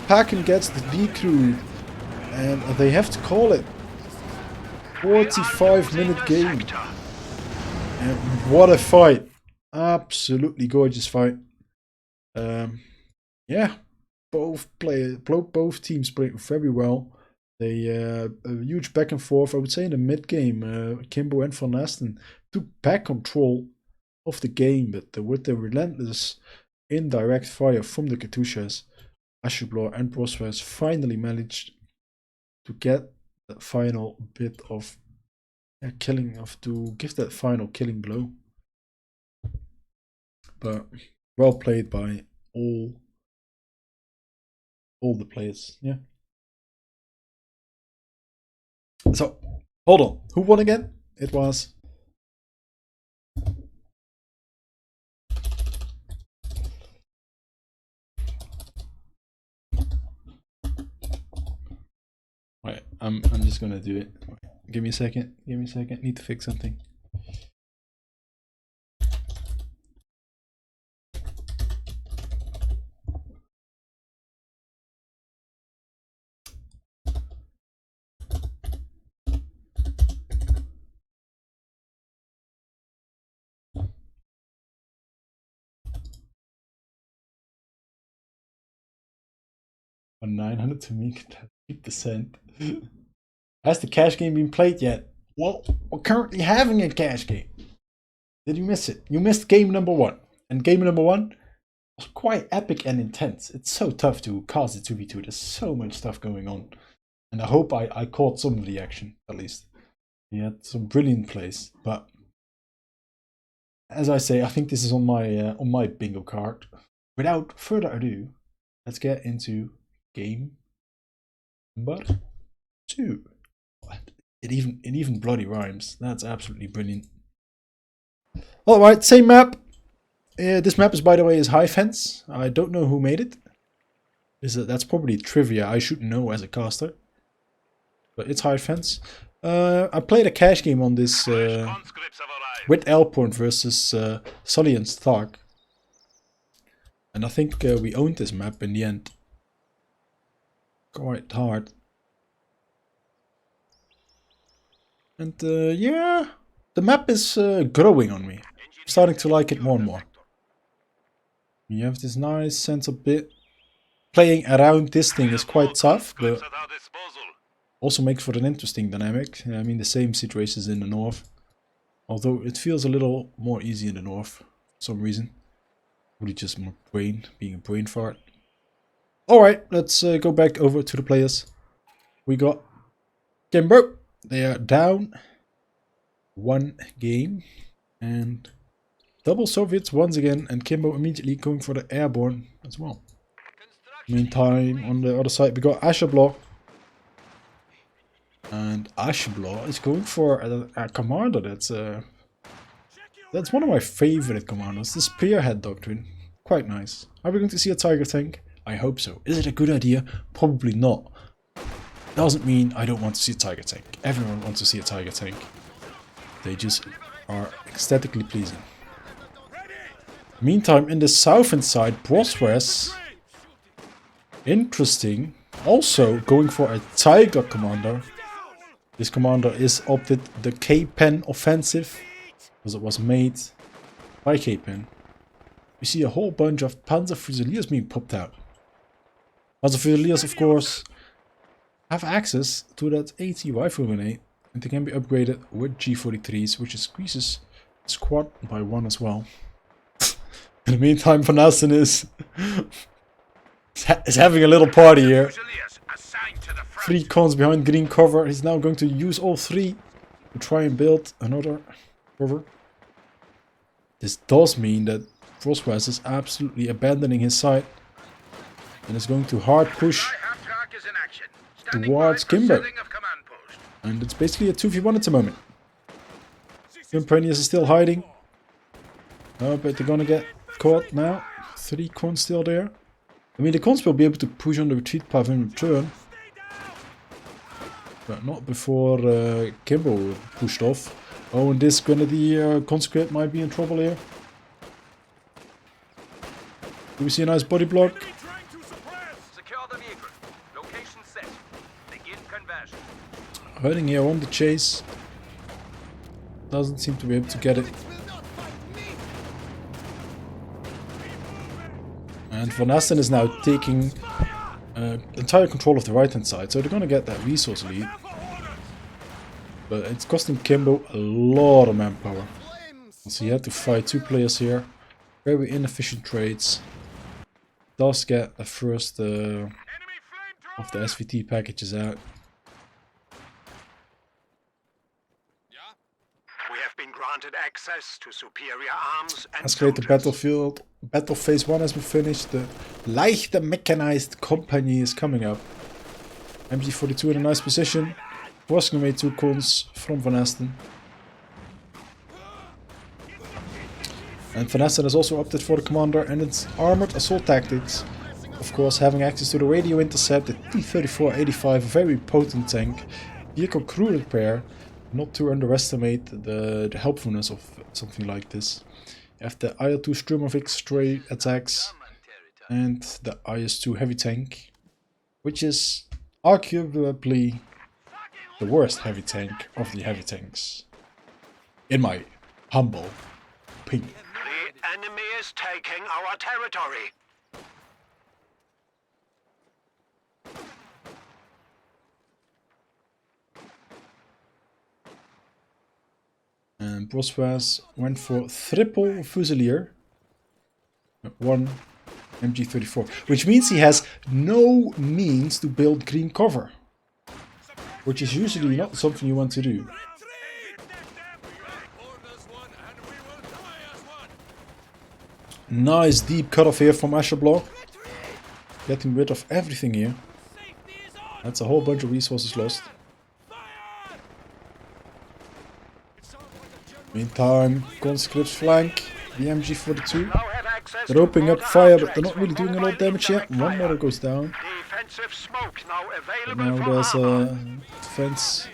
Packen gets the decrewed. And they have to call it. 45-minute game. And what a fight. Absolutely gorgeous fight. Yeah. Both teams played very well. They a huge back and forth. I would say in the mid game, Kimbo and VonAsten took back control of the game, but with the relentless indirect fire from the Katyushas, Ashablois and Brosras finally managed to get that final bit of to give that final killing blow. But well played by all the players. Yeah. So, hold on. Who won again? It was... Wait, I'm just gonna do it. Give me a second. Give me a second. Need to fix something. On 900 to me, 8%. Has the cash game been played yet? Well, we're currently having a cash game. Did you miss it? You missed game number 1. And game number 1 was quite epic and intense. It's so tough to cast a 2v2. There's so much stuff going on. And I hope I caught some of the action, at least. He had some brilliant plays. But as I say, I think this is on my bingo card. Without further ado, let's get into game number 2. It even bloody rhymes. That's absolutely brilliant. Alright, same map. This map is, by the way, is High Fence. I don't know who made it. That's probably trivia I should know as a caster. But it's High Fence. I played a cash game on this with Elporn versus Sully and Stark. And I think we owned this map in the end. Quite hard. And yeah, the map is growing on me. I'm starting to like it more and more. You have this nice sense of bit. Playing around this thing is quite tough, but also makes for an interesting dynamic. I mean, the same situations in the north. Although it feels a little more easy in the north for some reason. Probably just my brain being a brain fart. Alright, let's go back over to the players. We got Kimbo. They are down 1 game. And double Soviets once again. And Kimbo immediately going for the airborne as well. Meantime, on the other side, we got Ashablois. And Ashablois is going for a commander that's one of my favorite commanders. The Spearhead Doctrine. Quite nice. Are we going to see a Tiger tank? I hope so. Is it a good idea? Probably not. Doesn't mean I don't want to see a Tiger tank. Everyone wants to see a Tiger tank. They just are aesthetically pleasing. Meantime, in the southern side, Brosras, interesting, also going for a Tiger commander. This commander is opted the K-Pen offensive, because it was made by K-Pen. We see a whole bunch of Panzer Fusiliers being popped out. Panzer Fusiliers, of course, have access to that AT rifle grenade, and they can be upgraded with G43s, which increases the squad by 1 as well. In the meantime, VonAsten is having a little party here. 3 cons behind green cover. He's now going to use all 3 to try and build another cover. This does mean that Brosras is absolutely abandoning his side and is going to hard push towards Kimbo. And it's basically a 2v1 at the moment. Imprenius is still hiding. Oh, but they're gonna get caught now. 3 cons still there. I mean, the cons will be able to push on the retreat path in return. But not before Kimbo pushed off. Oh, and this Grenadier conscript might be in trouble here. Do we see a nice body block? Secure the vehicle. Location set. Begin conversion. Running here on the chase. Doesn't seem to be able to get it. And VonAsten is now taking entire control of the right hand side, so they're gonna get that resource lead. But it's costing Kimbo a lot of manpower. So he had to fight 2 players here. Very inefficient trades. Does get the first of the SVT packages out. We have been granted access to superior arms and Escalated soldiers. battlefield. Battle phase 1 has been finished. The leichte mechanized company is coming up. MG42 in a nice position. Washing away 2 cons from VonAsten. And VonAsten has also opted for the commander and its armored assault tactics. Of course, having access to the radio intercept, the T-34-85, a very potent tank. Vehicle crew repair. Not to underestimate the helpfulness of something like this. You have the IL-2 Sturmovik stray attacks and the IS-2 heavy tank, which is arguably the worst heavy tank of the heavy tanks, in my humble opinion. The enemy is taking our territory. And Brosras went for triple Fusilier, 1 MG34, which means he has no means to build green cover, which is usually not something you want to do. Nice deep cutoff here from Ashablois, getting rid of everything here. That's a whole bunch of resources lost. Meantime, conscripts flank the MG42. They're opening up fire, but they're not really doing a lot of damage yet. One mortar goes down. Defensive smoke now But available now for there's armor. a defense.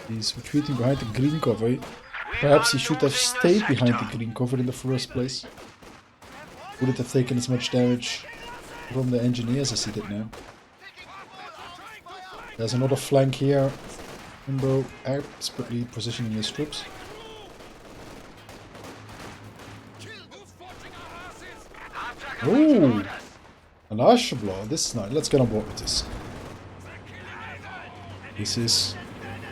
He's retreating behind the green cover. Perhaps he should have stayed behind the green cover in the first place. Wouldn't have taken as much damage from the engineers as he did now. There's another flank here. Kimbo expertly positioning his troops. Ooh! An Ashablois, this is nice. Let's get on board with this. This is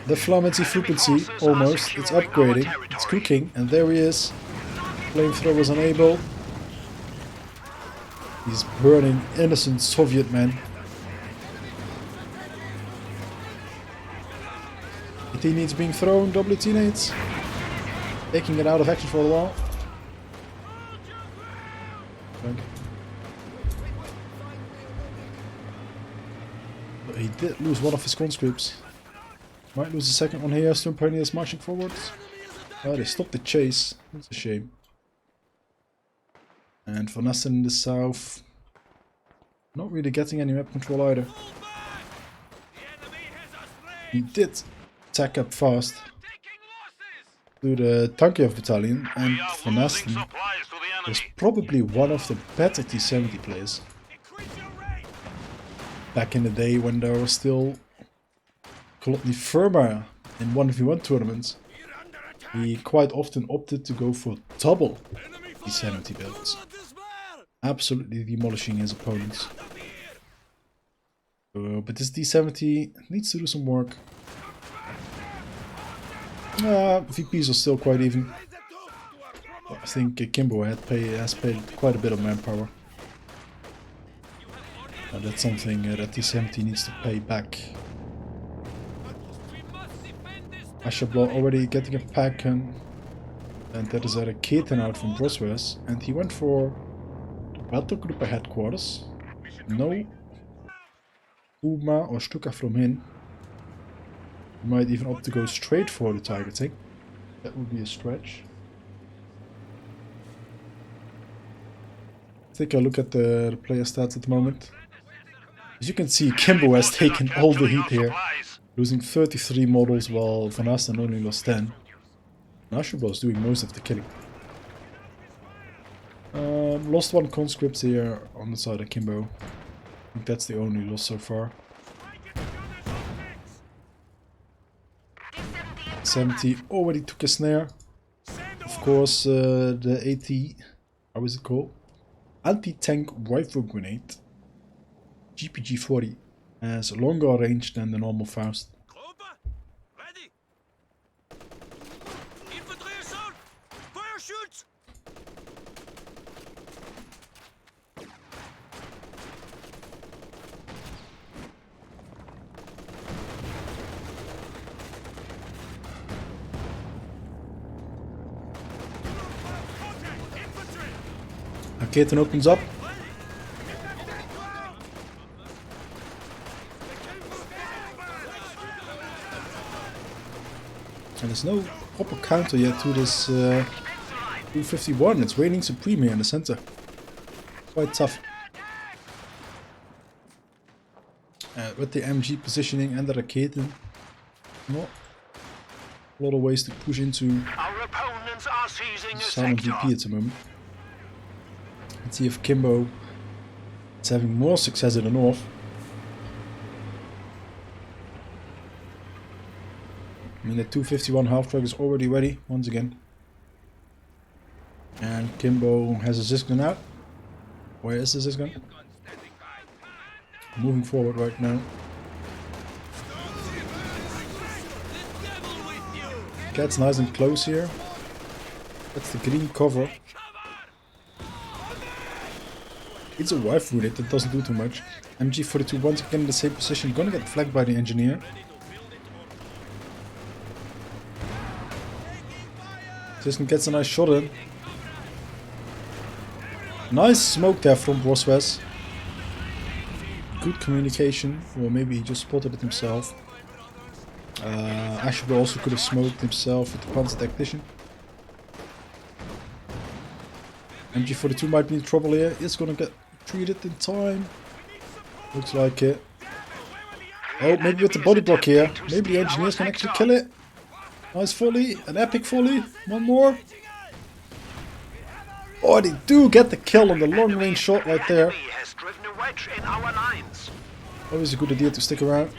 the Flamancy frequency, almost. It's upgrading, it's cooking, and there he is. Flamethrower's unable. He's burning innocent Soviet men. ET needs being thrown, WT needs. Taking it out of action for a while. But he did lose one of his conscripts. Might lose the second one here. Storm Pioneers marching forwards. Oh, they stopped the chase. That's a shame. And VonAsten in the south. Not really getting any map control either. He did attack up fast to the Tankiev battalion, and VonAsten is probably one of the better T-70 players. Back in the day when there was still a lot firmer in 1v1 tournaments, he quite often opted to go for double T-70 builds, absolutely demolishing his opponents. But this T-70 needs to do some work. VPs are still quite even. I think Kimbo has paid quite a bit of manpower. That's something that T-70 needs to pay back. Ashablois already getting a pack and that is a Raketen out from Brosras, and he went for the battle group headquarters. No Uma or Stuka from him. He might even opt to go straight for the targeting. That would be a stretch. Take a look at the player stats at the moment. As you can see, Kimbo has taken all the heat here, losing 33 models while VonAsten only lost 10. And Ashablois doing most of the killing. Lost 1 conscript here on the side of Kimbo. I think that's the only loss so far. 70 already took a snare. Of course, the AT, how is it called? Anti-tank rifle grenade. GPG-40 has a longer range than the normal Faust. Ready. Infantry assault. Fire shoots. Raketen opens up. And there's no proper counter yet to this 251. It's reigning supreme here in the center. Quite tough. With the MG positioning and the Raketen, not a lot of ways to push into Our opponents are seizing a silent sector. VP at the moment. Let's see if Kimbo is having more success in the north. I mean, the 251 half track is already ready once again. And Kimbo has a Zisgun out. Where is the Zisgun? Moving forward right now. Gets nice and close here. That's the green cover. It's a rifle unit that doesn't do too much. MG42 once again in the same position, gonna get flanked by the engineer. Zisgun gets a nice shot in. Nice smoke there from Brosras. Good communication, or maybe he just spotted it himself. Ashablois also could have smoked himself with the Panzer Tactician. MG42 might be in trouble here. It's gonna get treated in time. Looks like it. Oh, maybe with the body block here. Maybe the engineers can actually kill it. Nice volley, an epic volley. One more. Oh, they do get the kill on the long range shot right there. Enemy has driven a wedge in our lines. Always a good idea to stick around.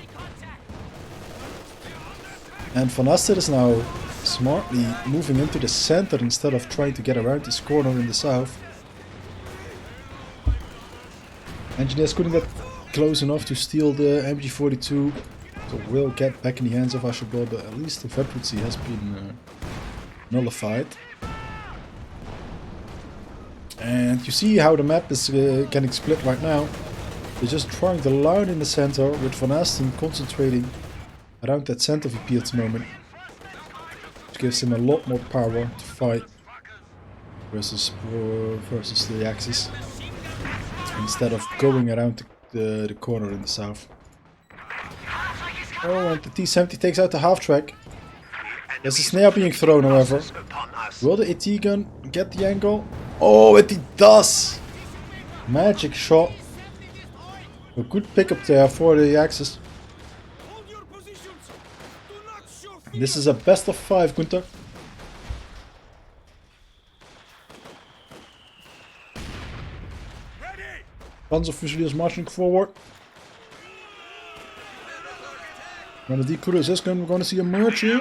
And VonAsten is now smartly moving into the center instead of trying to get around this corner in the south. Engineers couldn't get close enough to steal the MG42, so will get back in the hands of Ashablois, but at least the veterancy has been nullified. And you see how the map is getting split right now. They're just trying the line in the center, with VonAsten concentrating around that center VP at the moment, which gives him a lot more power to fight versus the Axis, instead of going around the corner in the south. Oh, and the T-70 takes out the half track. There's a snare being thrown, however. Will the AT gun get the angle? Oh, it does! Magic shot. A good pickup there for the Axis. This is a best of 5, Gunther. Panzer Fusiliers marching forward. When the decruiser is going, we're going to see a merge here.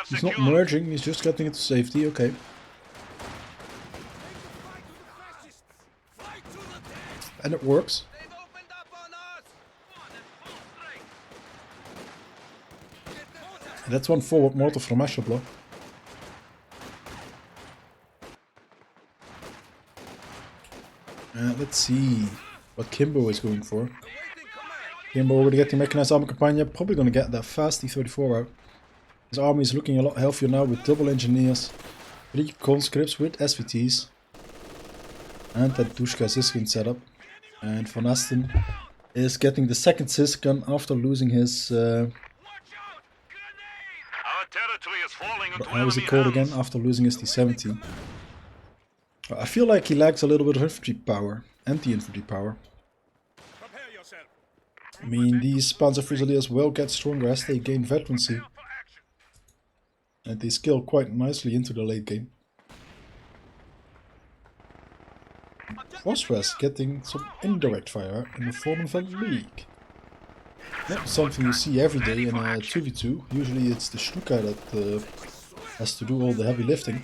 He's not merging, he's just getting into safety, okay. And it works. And that's one forward mortar from Ashablois. Let's see what Kimbo is going for. Kimbo already getting mechanized armor campaign, probably going to get that fast T-34 out. His army is looking a lot healthier now with double engineers, 3 conscripts with SVTs, and that Dushka Zisgun setup. And VonAsten is getting the second Zisgun after losing his... how is it called again? After losing his T-70. I feel like he lacks a little bit of infantry power, anti-infantry power. Prepare yourself. I mean, these Panzer Fusiliers will get stronger as they gain veterancy. And they scale quite nicely into the late game. Brosras getting some indirect fire in the form of a leak. Not something you see every day in a 2v2. Usually it's the Stuka that has to do all the heavy lifting.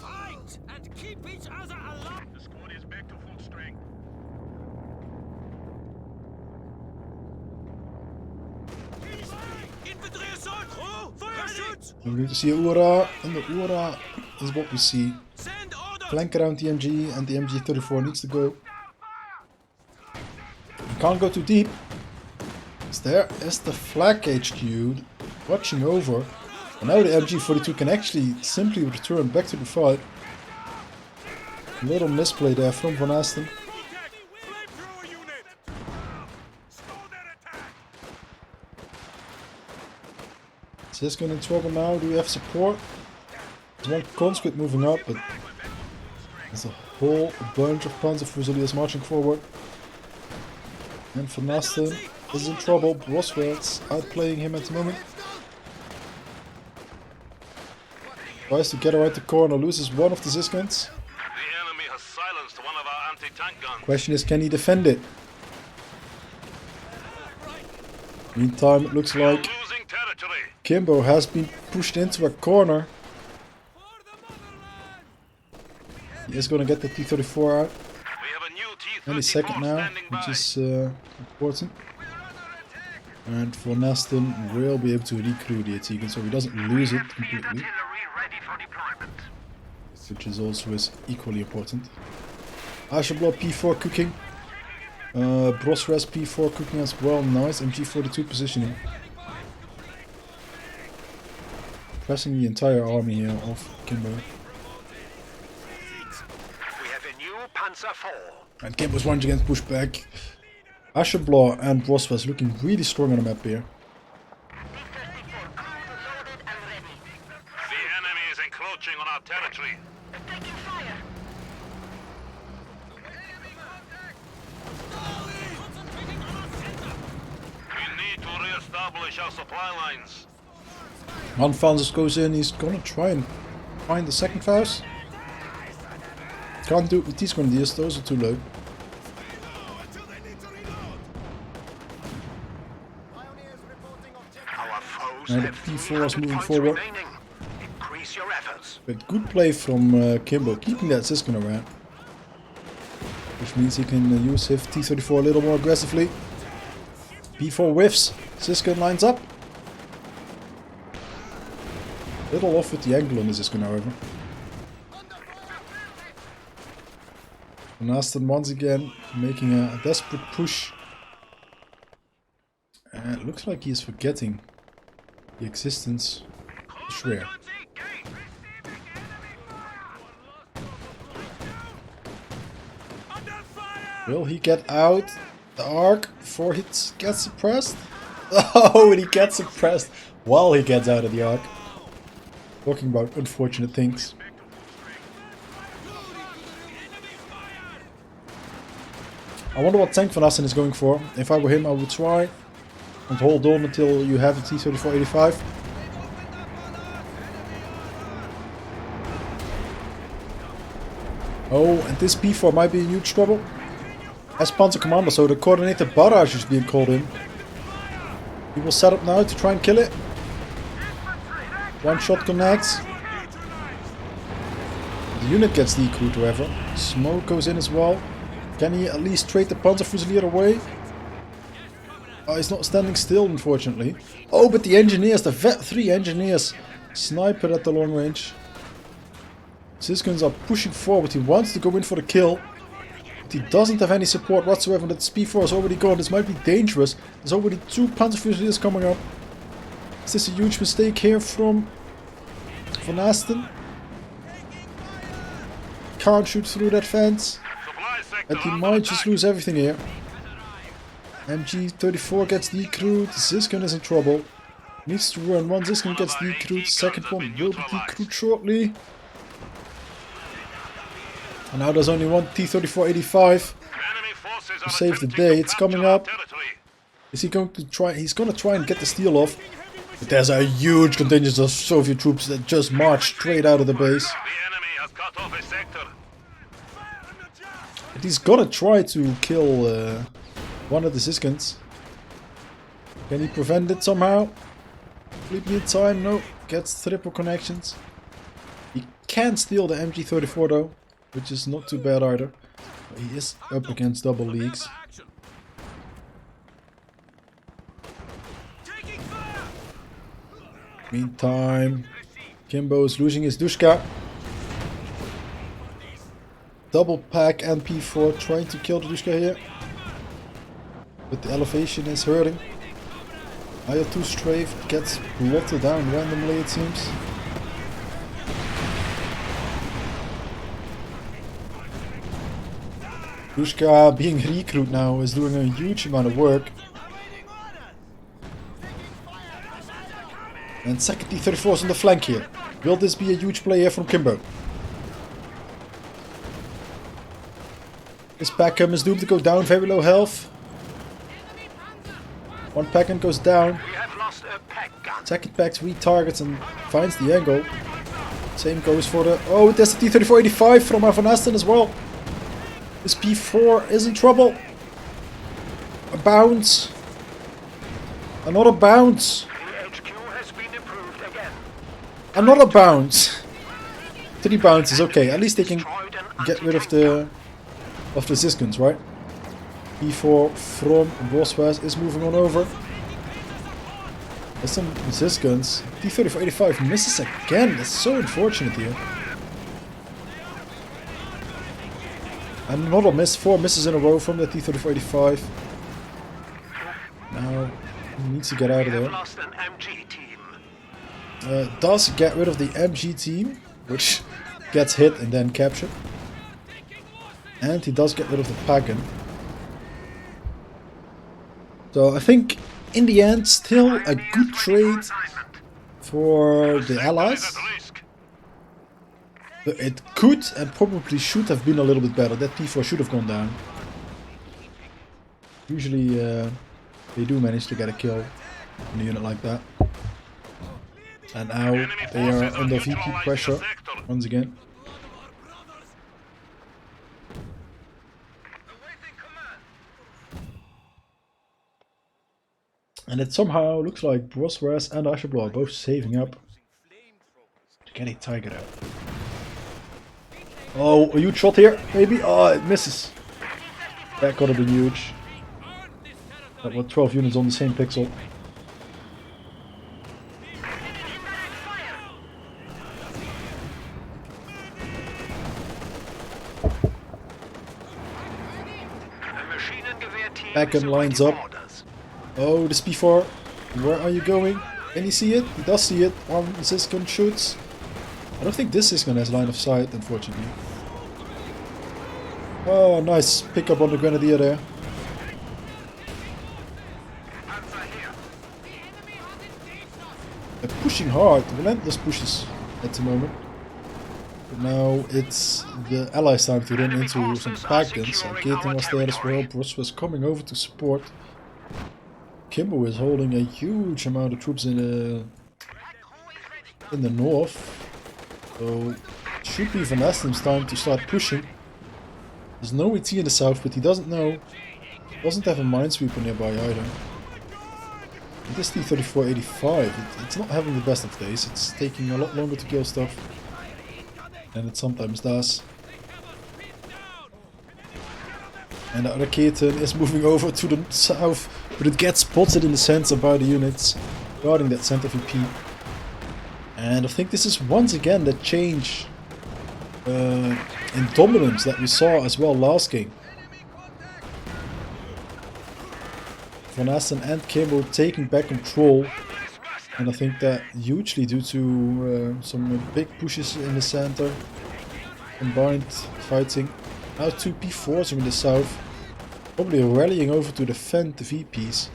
Fight and keep each other alive. The squad is back to full strength. Infantry assault. Crew, fire shoots. We're going to see a Ura, and the Ura is what we see. Send order. Flank around the MG, and the MG34 needs to go. You can't go too deep. There is the flag HQ watching over. And now the MG42 can actually simply return back to the fight. A little misplay there from VonAsten. Flamethrower unit. Slow that attack. Siskin in trouble now. Do we have support? There's one conscript moving up, but there's a whole bunch of Panzer Fusiliers marching forward. And VonAsten is in trouble. Brosras outplaying him at the moment. Tries to get around the corner, loses one of the Ziskans. The enemy has silenced one of our anti-tank guns. Question is, can he defend it? Meantime, it looks like Losing territory. Kimbo has been pushed into a corner. He is going to get the T-34 out We have a new T-34 any second now, standing by. which is important. And VonAsten will be able to recruit the Atigan, so he doesn't lose it completely, Artillery ready for deployment. which is also equally important. Ashablois P4 cooking. Brosras P4 cooking as well. Nice MG42 positioning. Pressing the entire army here of Kimbo. We have a new Panzer IV. And Kimbo's once again pushed back. Ashablois and Brosras looking really strong on the map here. The enemy is encroaching on our territory. We need to re-establish our supply lines. One Francis goes in, he's gonna try and find the second Faust. Can't do it with these grenadiers, those are too low. Our foes And the have P4 is 300 moving points forward. remaining. Increase your efforts. But good play from Kimbo, keeping that Siskin around. Which means he can use his T-34 a little more aggressively. P4 whiffs, Siskin lines up. Little off with the angle on the Siskin, however. VonAsten once again making a desperate push. And it looks like he is forgetting the existence of Schwer. Will he get out the arc before he gets suppressed? Oh, and he gets suppressed while he gets out of the arc. Talking about unfortunate things. I wonder what tank VonAsten is going for. If I were him, I would try and hold on until you have a T-34-85. Oh, and this P4 might be in huge trouble. As Panzer Commander, so the coordinator barrage is being called in. He will set up now to try and kill it. One shot connects. The unit gets decrued, however. Smoke goes in as well. Can he at least trade the Panzer Fusilier away? Oh, he's not standing still, unfortunately. Oh, but the engineers, the three engineers, sniper at the long range. Ziskans are pushing forward. He wants to go in for the kill. But he doesn't have any support whatsoever. That P4 is already gone. This might be dangerous. There's already two Panzer Fusiliers coming up. Is this a huge mistake here from VonAsten? Can't shoot through that fence. And he might just lose everything here. MG34 gets decrewed. Ziskin is in trouble. Needs to run. One Ziskin gets decrewed. Second one will be decrewed shortly. And now there's only one T-34-85 Enemy forces to are save the attempting day. to It's coming capture our up. territory. Is he going to try? He's going to try and get the steal off. But there's a huge contingent of Soviet troops that just march straight out of the base. The enemy has cut off a sector. But he's gonna try to kill one of the Siskins. Can he prevent it somehow? Will he be in time? No. Gets triple connections. He can steal the MG34 though, which is not too bad either. But he is up against double leagues. Meantime, Kimbo is losing his Dushka. Double pack and P4 trying to kill the Dushka here. But the elevation is hurting. IL-2 strafe gets blotted down randomly, it seems. Dushka being recruit now is doing a huge amount of work. And second T-34 is on the flank here. Will this be a huge play here from Kimbo? This Packham is doomed to go down, very low health. One Packham goes down. We have lost a pack gun. Second pack retargets and finds the angle. Same goes for the... Oh, there's the T-34-85 from VonAsten as well. This P4 is in trouble. A bounce. Another bounce. COH2 has been improved again. Another bounce. 3 bounces, okay. At least they can get rid of the Siskins, right? P4 from Brosras is moving on over. There's some Siskins. T-34-85 misses again. That's so unfortunate here. And another miss. 4 misses in a row from the T-34-85. Now he needs to get out of We have there. lost an MG team. Does get rid of the MG team, which gets hit and then captured. And he does get rid of the Pagan. So I think in the end still a good trade for the Allies. Is at risk. But it could and probably should have been a little bit better. That P4 should have gone down. Usually they do manage to get a kill in a unit like that. And now they are under VP pressure once again. And it somehow looks like Brosras and Ashablois are both saving up to get a Tiger out. Oh, a huge shot here, maybe? Oh, it misses. That could have been huge. That was 12 units on the same pixel. Packham lines up. Oh, this P4. Where are you going? Can you see it? He does see it. One Siskin shoots. I don't think this Siskin has line of sight, unfortunately. Oh, nice pickup on the Grenadier there. They're pushing hard, relentless pushes at the moment. But now it's the Allies' time to run into some Packens. Gaten was there as well. Bruce was coming over to support. Kimbo is holding a huge amount of troops in the north. So it should be VonAsten's time to start pushing. There's no ET in the south, but he doesn't know. Doesn't have a minesweeper nearby either. And this T-34-85, it's not having the best of days. It's taking a lot longer to kill stuff than it sometimes does. And the other Gaten is moving over to the south, but it gets spotted in the center by the units guarding that center VP. And I think this is once again the change in dominance that we saw as well last game. VonAsten and Kimbo taking back control, and I think that hugely due to some big pushes in the center, combined fighting. Now 2 P4s are in the south, probably rallying over to defend the VPs.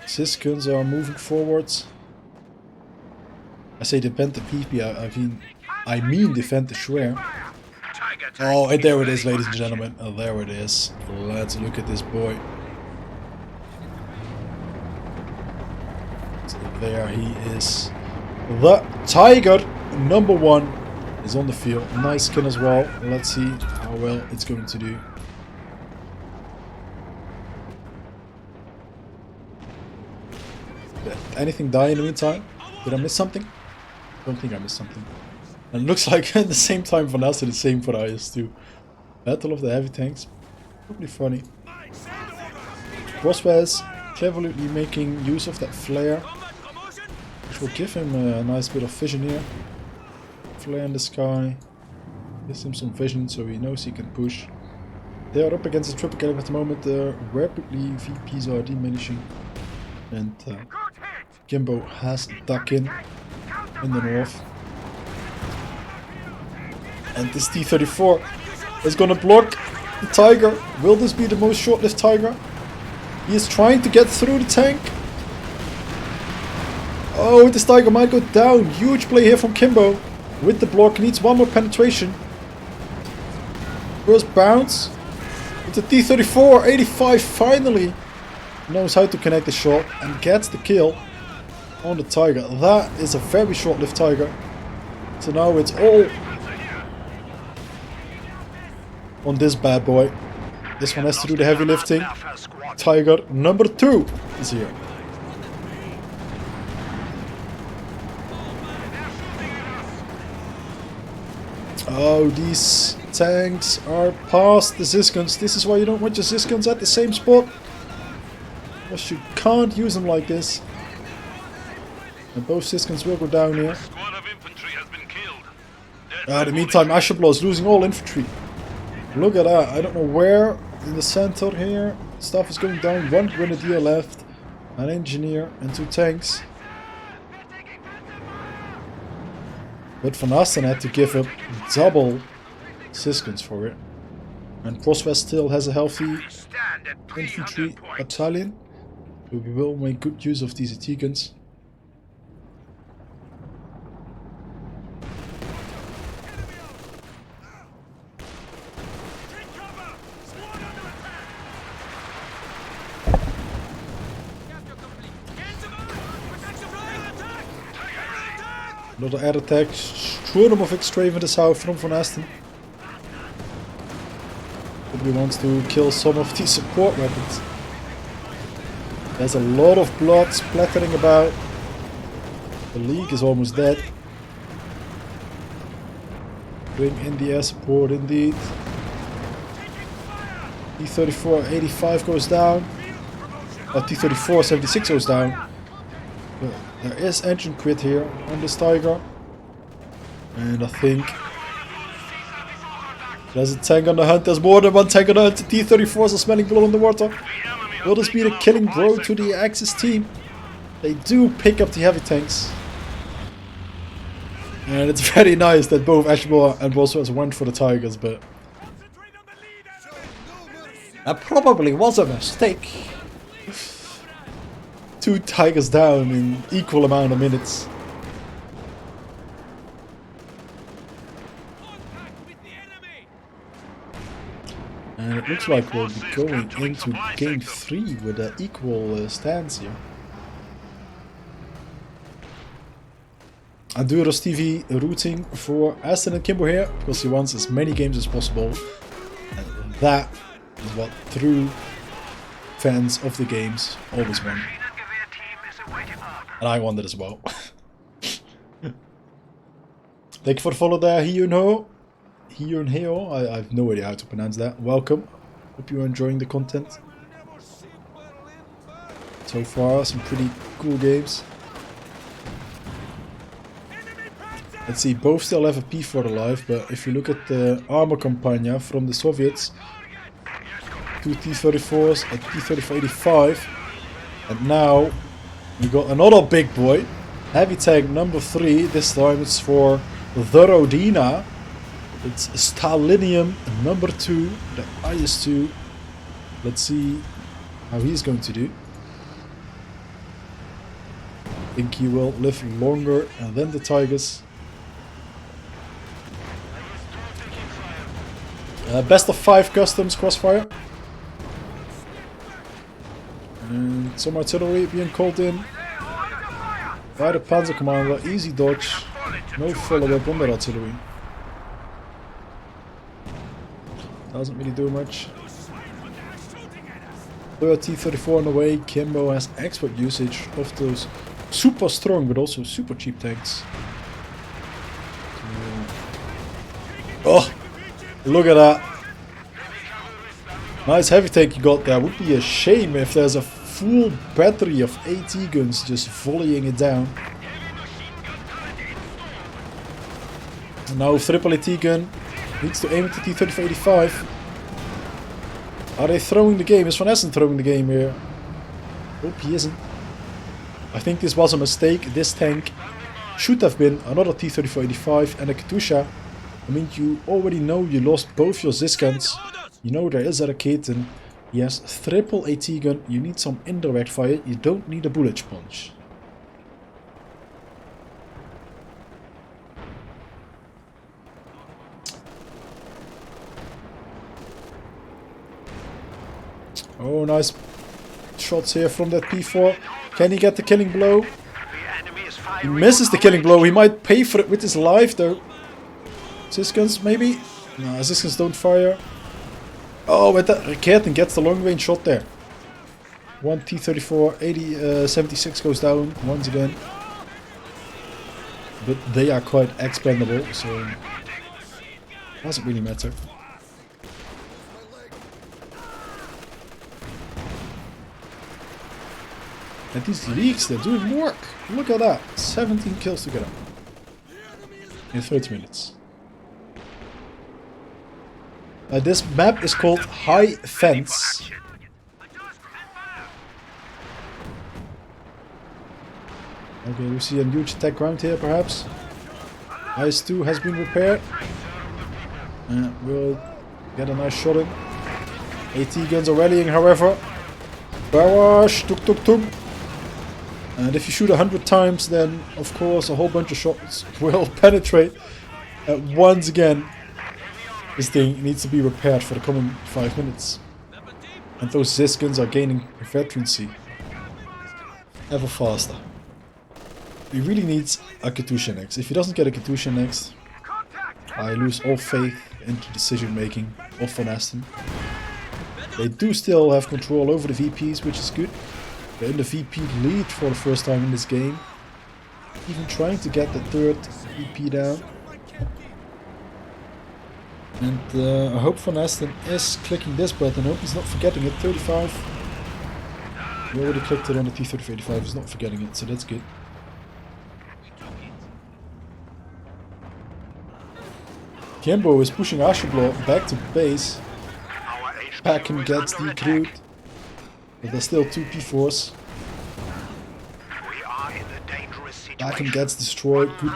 Siskins are moving forwards. I say defend the VP, I mean defend the Schwer. Oh, and there it is, ladies and gentlemen. Oh, there it is. Let's look at this boy. So there he is. The Tiger number 1 is on the field. Nice skin as well. Let's see how well it's going to do. Did anything die in the meantime? Did I miss something? I don't think I missed something. And it looks like at the same time VonAsten is same for IS2. Battle of the heavy tanks. Probably funny. Brosras cleverly making use of that flare, which will give him a nice bit of vision here. Flare in the sky. Gives him some vision so he knows he can push. They are up against the triple caliber at the moment. Rapidly VPs are diminishing. And Kimbo has duck in the north. And this T-34 is gonna block the Tiger. Will this be the most short-lived Tiger? He is trying to get through the tank. Oh, this Tiger might go down. Huge play here from Kimbo. With the block, needs one more penetration. First bounce. With the T-34, 85 finally knows how to connect the shot and gets the kill on the Tiger. That is a very short-lived Tiger. So now it's all on this bad boy. This one has to do the heavy lifting. Tiger number 2 is here. Oh, these tanks are past the Ziscons. This is why you don't want your Ziscons at the same spot. Because you can't use them like this. And both Ziscons will go down here. In the meantime, Ashablois is losing all infantry. Look at that. I don't know where in the center here. Stuff is going down. 1 grenadier left. An engineer and 2 tanks. But VonAsten had to give up double Ziscons for it. And Brosras still has a healthy infantry battalion. So we will make good use of these AT guns. Another air attack. Sturm of X-Strafe in the south from VonAsten. Probably wants to kill some of these support weapons. There's a lot of blood splattering about. The League is almost dead. Bring in the air support indeed. T-34 85 goes down. T-34 76 goes down. But there is engine quit here on this Tiger. And I think there's a tank on the hunt. There's more than one tank on the hunt. The T-34s are smelling blood on the water. Will this be the killing blow to the Axis team? They do pick up the heavy tanks. And it's very nice that both Ashablois and Brosras went for the Tigers, but that probably was a mistake. 2 Tigers down in equal amount of minutes. And it looks like we'll be going into game 3 with an equal stance here. Enduros TV rooting for Aston and Kimbo here because he wants as many games as possible. And that is what true fans of the games always want. And I want it as well. Thank you for the follow there, Hyunho. I have no idea how to pronounce that. Welcome. Hope you're enjoying the content. So far, some pretty cool games. Let's see, both still have a P4 alive, but if you look at the armor campaign from the Soviets, 2 T-34s, a T-34-85, and now we got another big boy, heavy tank number 3. This time it's for the Rodina. It's Stalinium number 2, the IS-2. Let's see how he's going to do. I think he will live longer than the Tigers. Best of 5 customs crossfire. And some artillery being called in by the Panzer Commander. Easy dodge. No follow-up on that artillery. Doesn't really do much. Third T-34 on the way. Kimbo has expert usage of those super strong but also super cheap tanks. Oh, look at that. Nice heavy tank you got there. Would be a shame if there's a full battery of AT guns just volleying it down. And now triple AT gun needs to aim at the T-35. Are they throwing the game? Is VonAsten throwing the game here? Hope he isn't. I think this was a mistake. This tank should have been another T-34-85 and a Katusha. I mean, you already know you lost both your Ziscans. You know there is a Raketen. He has triple AT gun. You need some indirect fire. You don't need a bullet sponge. Oh, nice shots here from that P4. Can he get the killing blow? He misses the killing blow. He might pay for it with his life though. Ziscans maybe? No, Ziscans don't fire. Oh, but that Raketen gets the long range shot there. One T-34, 76 goes down once again. But they are quite expendable, so doesn't really matter. And these leaks, they're doing work. Look at that. 17 kills together. In 30 minutes. This map is called High Fence. Okay, we see a huge attack ground here perhaps. IS-2 has been repaired. We'll get a nice shot in. AT guns are rallying however. Barrage, tuk tuk tuk. And if you shoot 100 times, then of course a whole bunch of shots will penetrate. Once again, this thing needs to be repaired for the coming 5 minutes. And those Ziscans are gaining veterancy ever faster. He really needs a Katusha next. If he doesn't get a Katusha next, I lose all faith into decision making of VonAsten. They do still have control over the VPs, which is good. They're in the VP lead for the first time in this game. Even trying to get the third VP down. And I hope VonAsten is clicking this button. I hope he's not forgetting it. 35. He already clicked it on the T-35. He's not forgetting it, so that's good. Kimbo is pushing Ashablois back to base. Packen gets decrewed. But there's still 2 P4s. Packen gets destroyed. Good.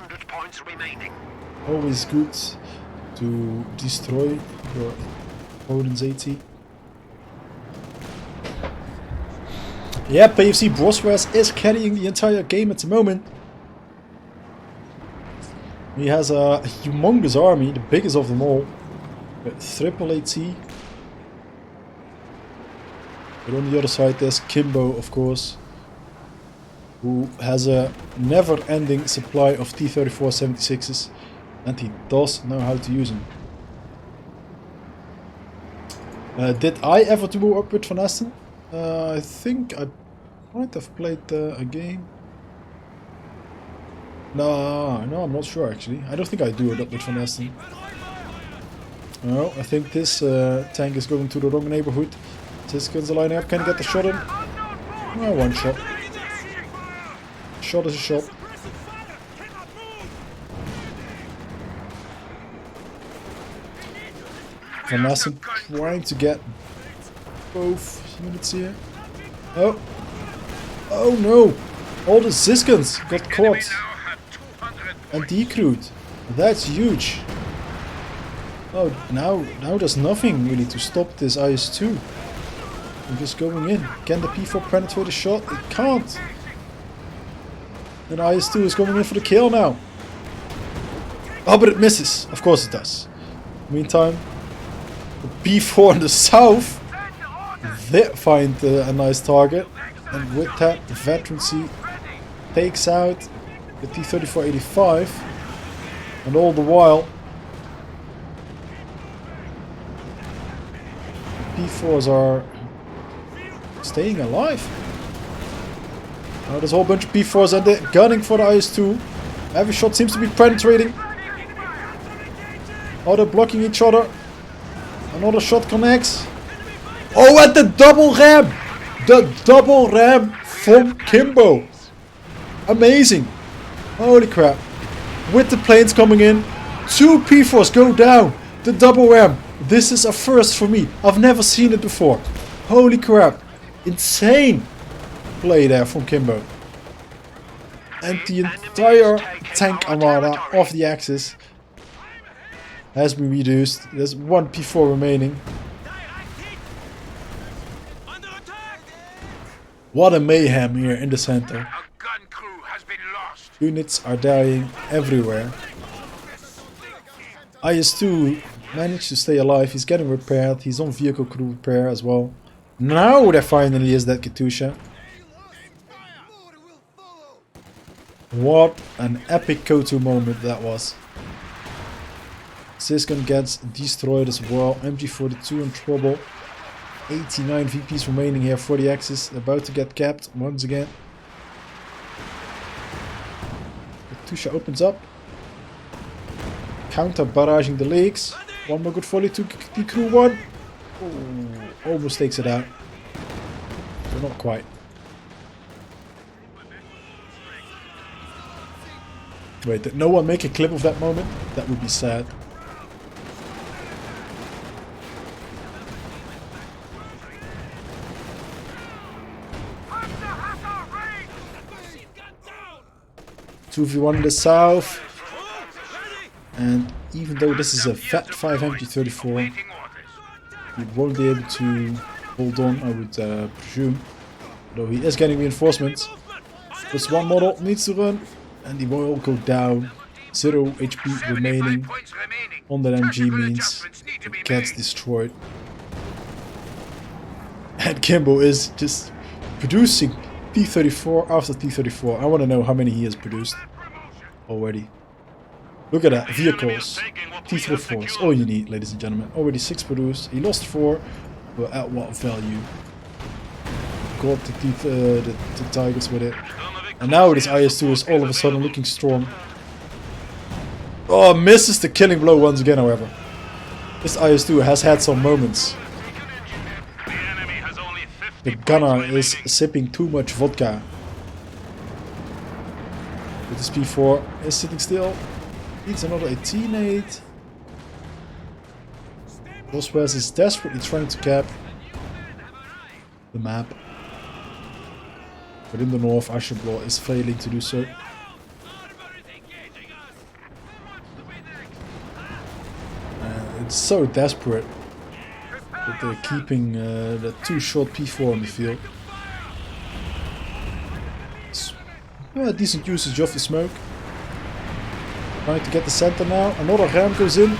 Always good to destroy your opponent's AT. Yeah, PFC Brosras is carrying the entire game at the moment. He has a humongous army, the biggest of them all. Triple AT. But on the other side there's Kimbo, of course, who has a never-ending supply of T-34 76s, and he does know how to use them. Did I ever duo up with VonAsten? I think I might have played a game. No, I'm not sure actually. I don't think I duoed up with VonAsten. No, I think this tank is going to the wrong neighborhood. This gun's lining up. Can he get the shot in? No, one shot. Shot is a shot. VonAsten trying to get both units here. Oh. Oh no! All the Ziscans got caught and decrewed. That's huge. Oh, now there's nothing really to stop this IS-2. I'm just going in. Can the P4 penetrate a shot? It can't. And IS-2 is going in for the kill now. Oh, but it misses. Of course it does. Meantime, P4 in the south. They find a nice target. And with that, the veterancy takes out the T-34-85. And all the while, the P4s are staying alive. Now there's a whole bunch of P4s and they're gunning for the IS-2. Every shot seems to be penetrating. Oh, they're blocking each other. Another shot connects. Oh, and the double ram! The double ram from Kimbo. Amazing. Holy crap. With the planes coming in, 2 P4s go down. The double ram. This is a first for me. I've never seen it before. Holy crap. Insane play there from Kimbo. And the entire tank armada of the Axis has been reduced. There's 1 P4 remaining. What a mayhem here in the center. Our gun crew has been lost. Units are dying everywhere. IS-2 managed to stay alive. He's getting repaired. He's on vehicle crew repair as well. Now there finally is that Katusha. What an epic COH2 moment that was. Siskin gets destroyed as well. MG42 in trouble. 89 VPs remaining here for the Axis. About to get capped once again. Katusha opens up. Counter barraging the leaks. One more good volley to the crew 1. Oh, almost takes it out. But not quite. Wait, did no one make a clip of that moment? That would be sad. Two v1 in the south. And even though this is a Fat 5 MG34, he won't be able to hold on, I would presume. Though he is getting reinforcements. Just one model needs to run. And he will go down. 0 HP remaining on that MG means it gets destroyed. And Kimbo is just producing T-34 after T-34. I want to know how many he has produced already. Look at that, vehicles, T-34s, all you need, ladies and gentlemen. Already 6 produced, he lost 4, but at what value? Got the Tigers with it. And now this IS-2 is all of a sudden looking strong. Oh, misses the killing blow once again, however. This IS-2 has had some moments. The gunner is sipping too much vodka. But this P4 is sitting still. Needs another 18-8. Brosras is desperately trying to cap the map. But in the north, Ashablois is failing to do so. It's so desperate that they're keeping the 2-shot P4 on the field. It's a decent usage of the smoke. Trying to get the center now. Another ram goes in.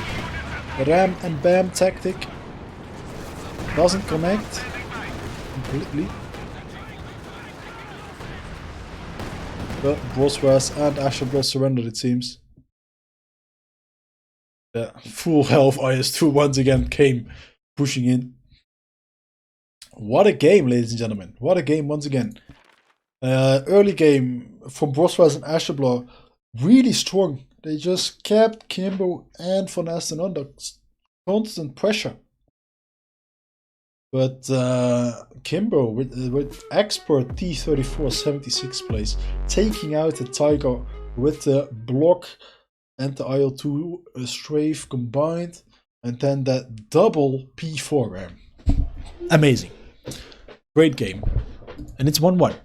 The ram and bam tactic doesn't connect completely. But Brosras and Ashablois surrendered, it seems. The full health IS-2 once again came pushing in. What a game, ladies and gentlemen. What a game once again. Early game from Brosras and Ashablois. Really strong. They just kept Kimbo and VonAsten under constant pressure. But Kimbo with expert T-34 76 place, taking out the Tiger with the block and the IL-2 strafe combined, and then that double P4 ram. Amazing. Great game. And it's 1-1.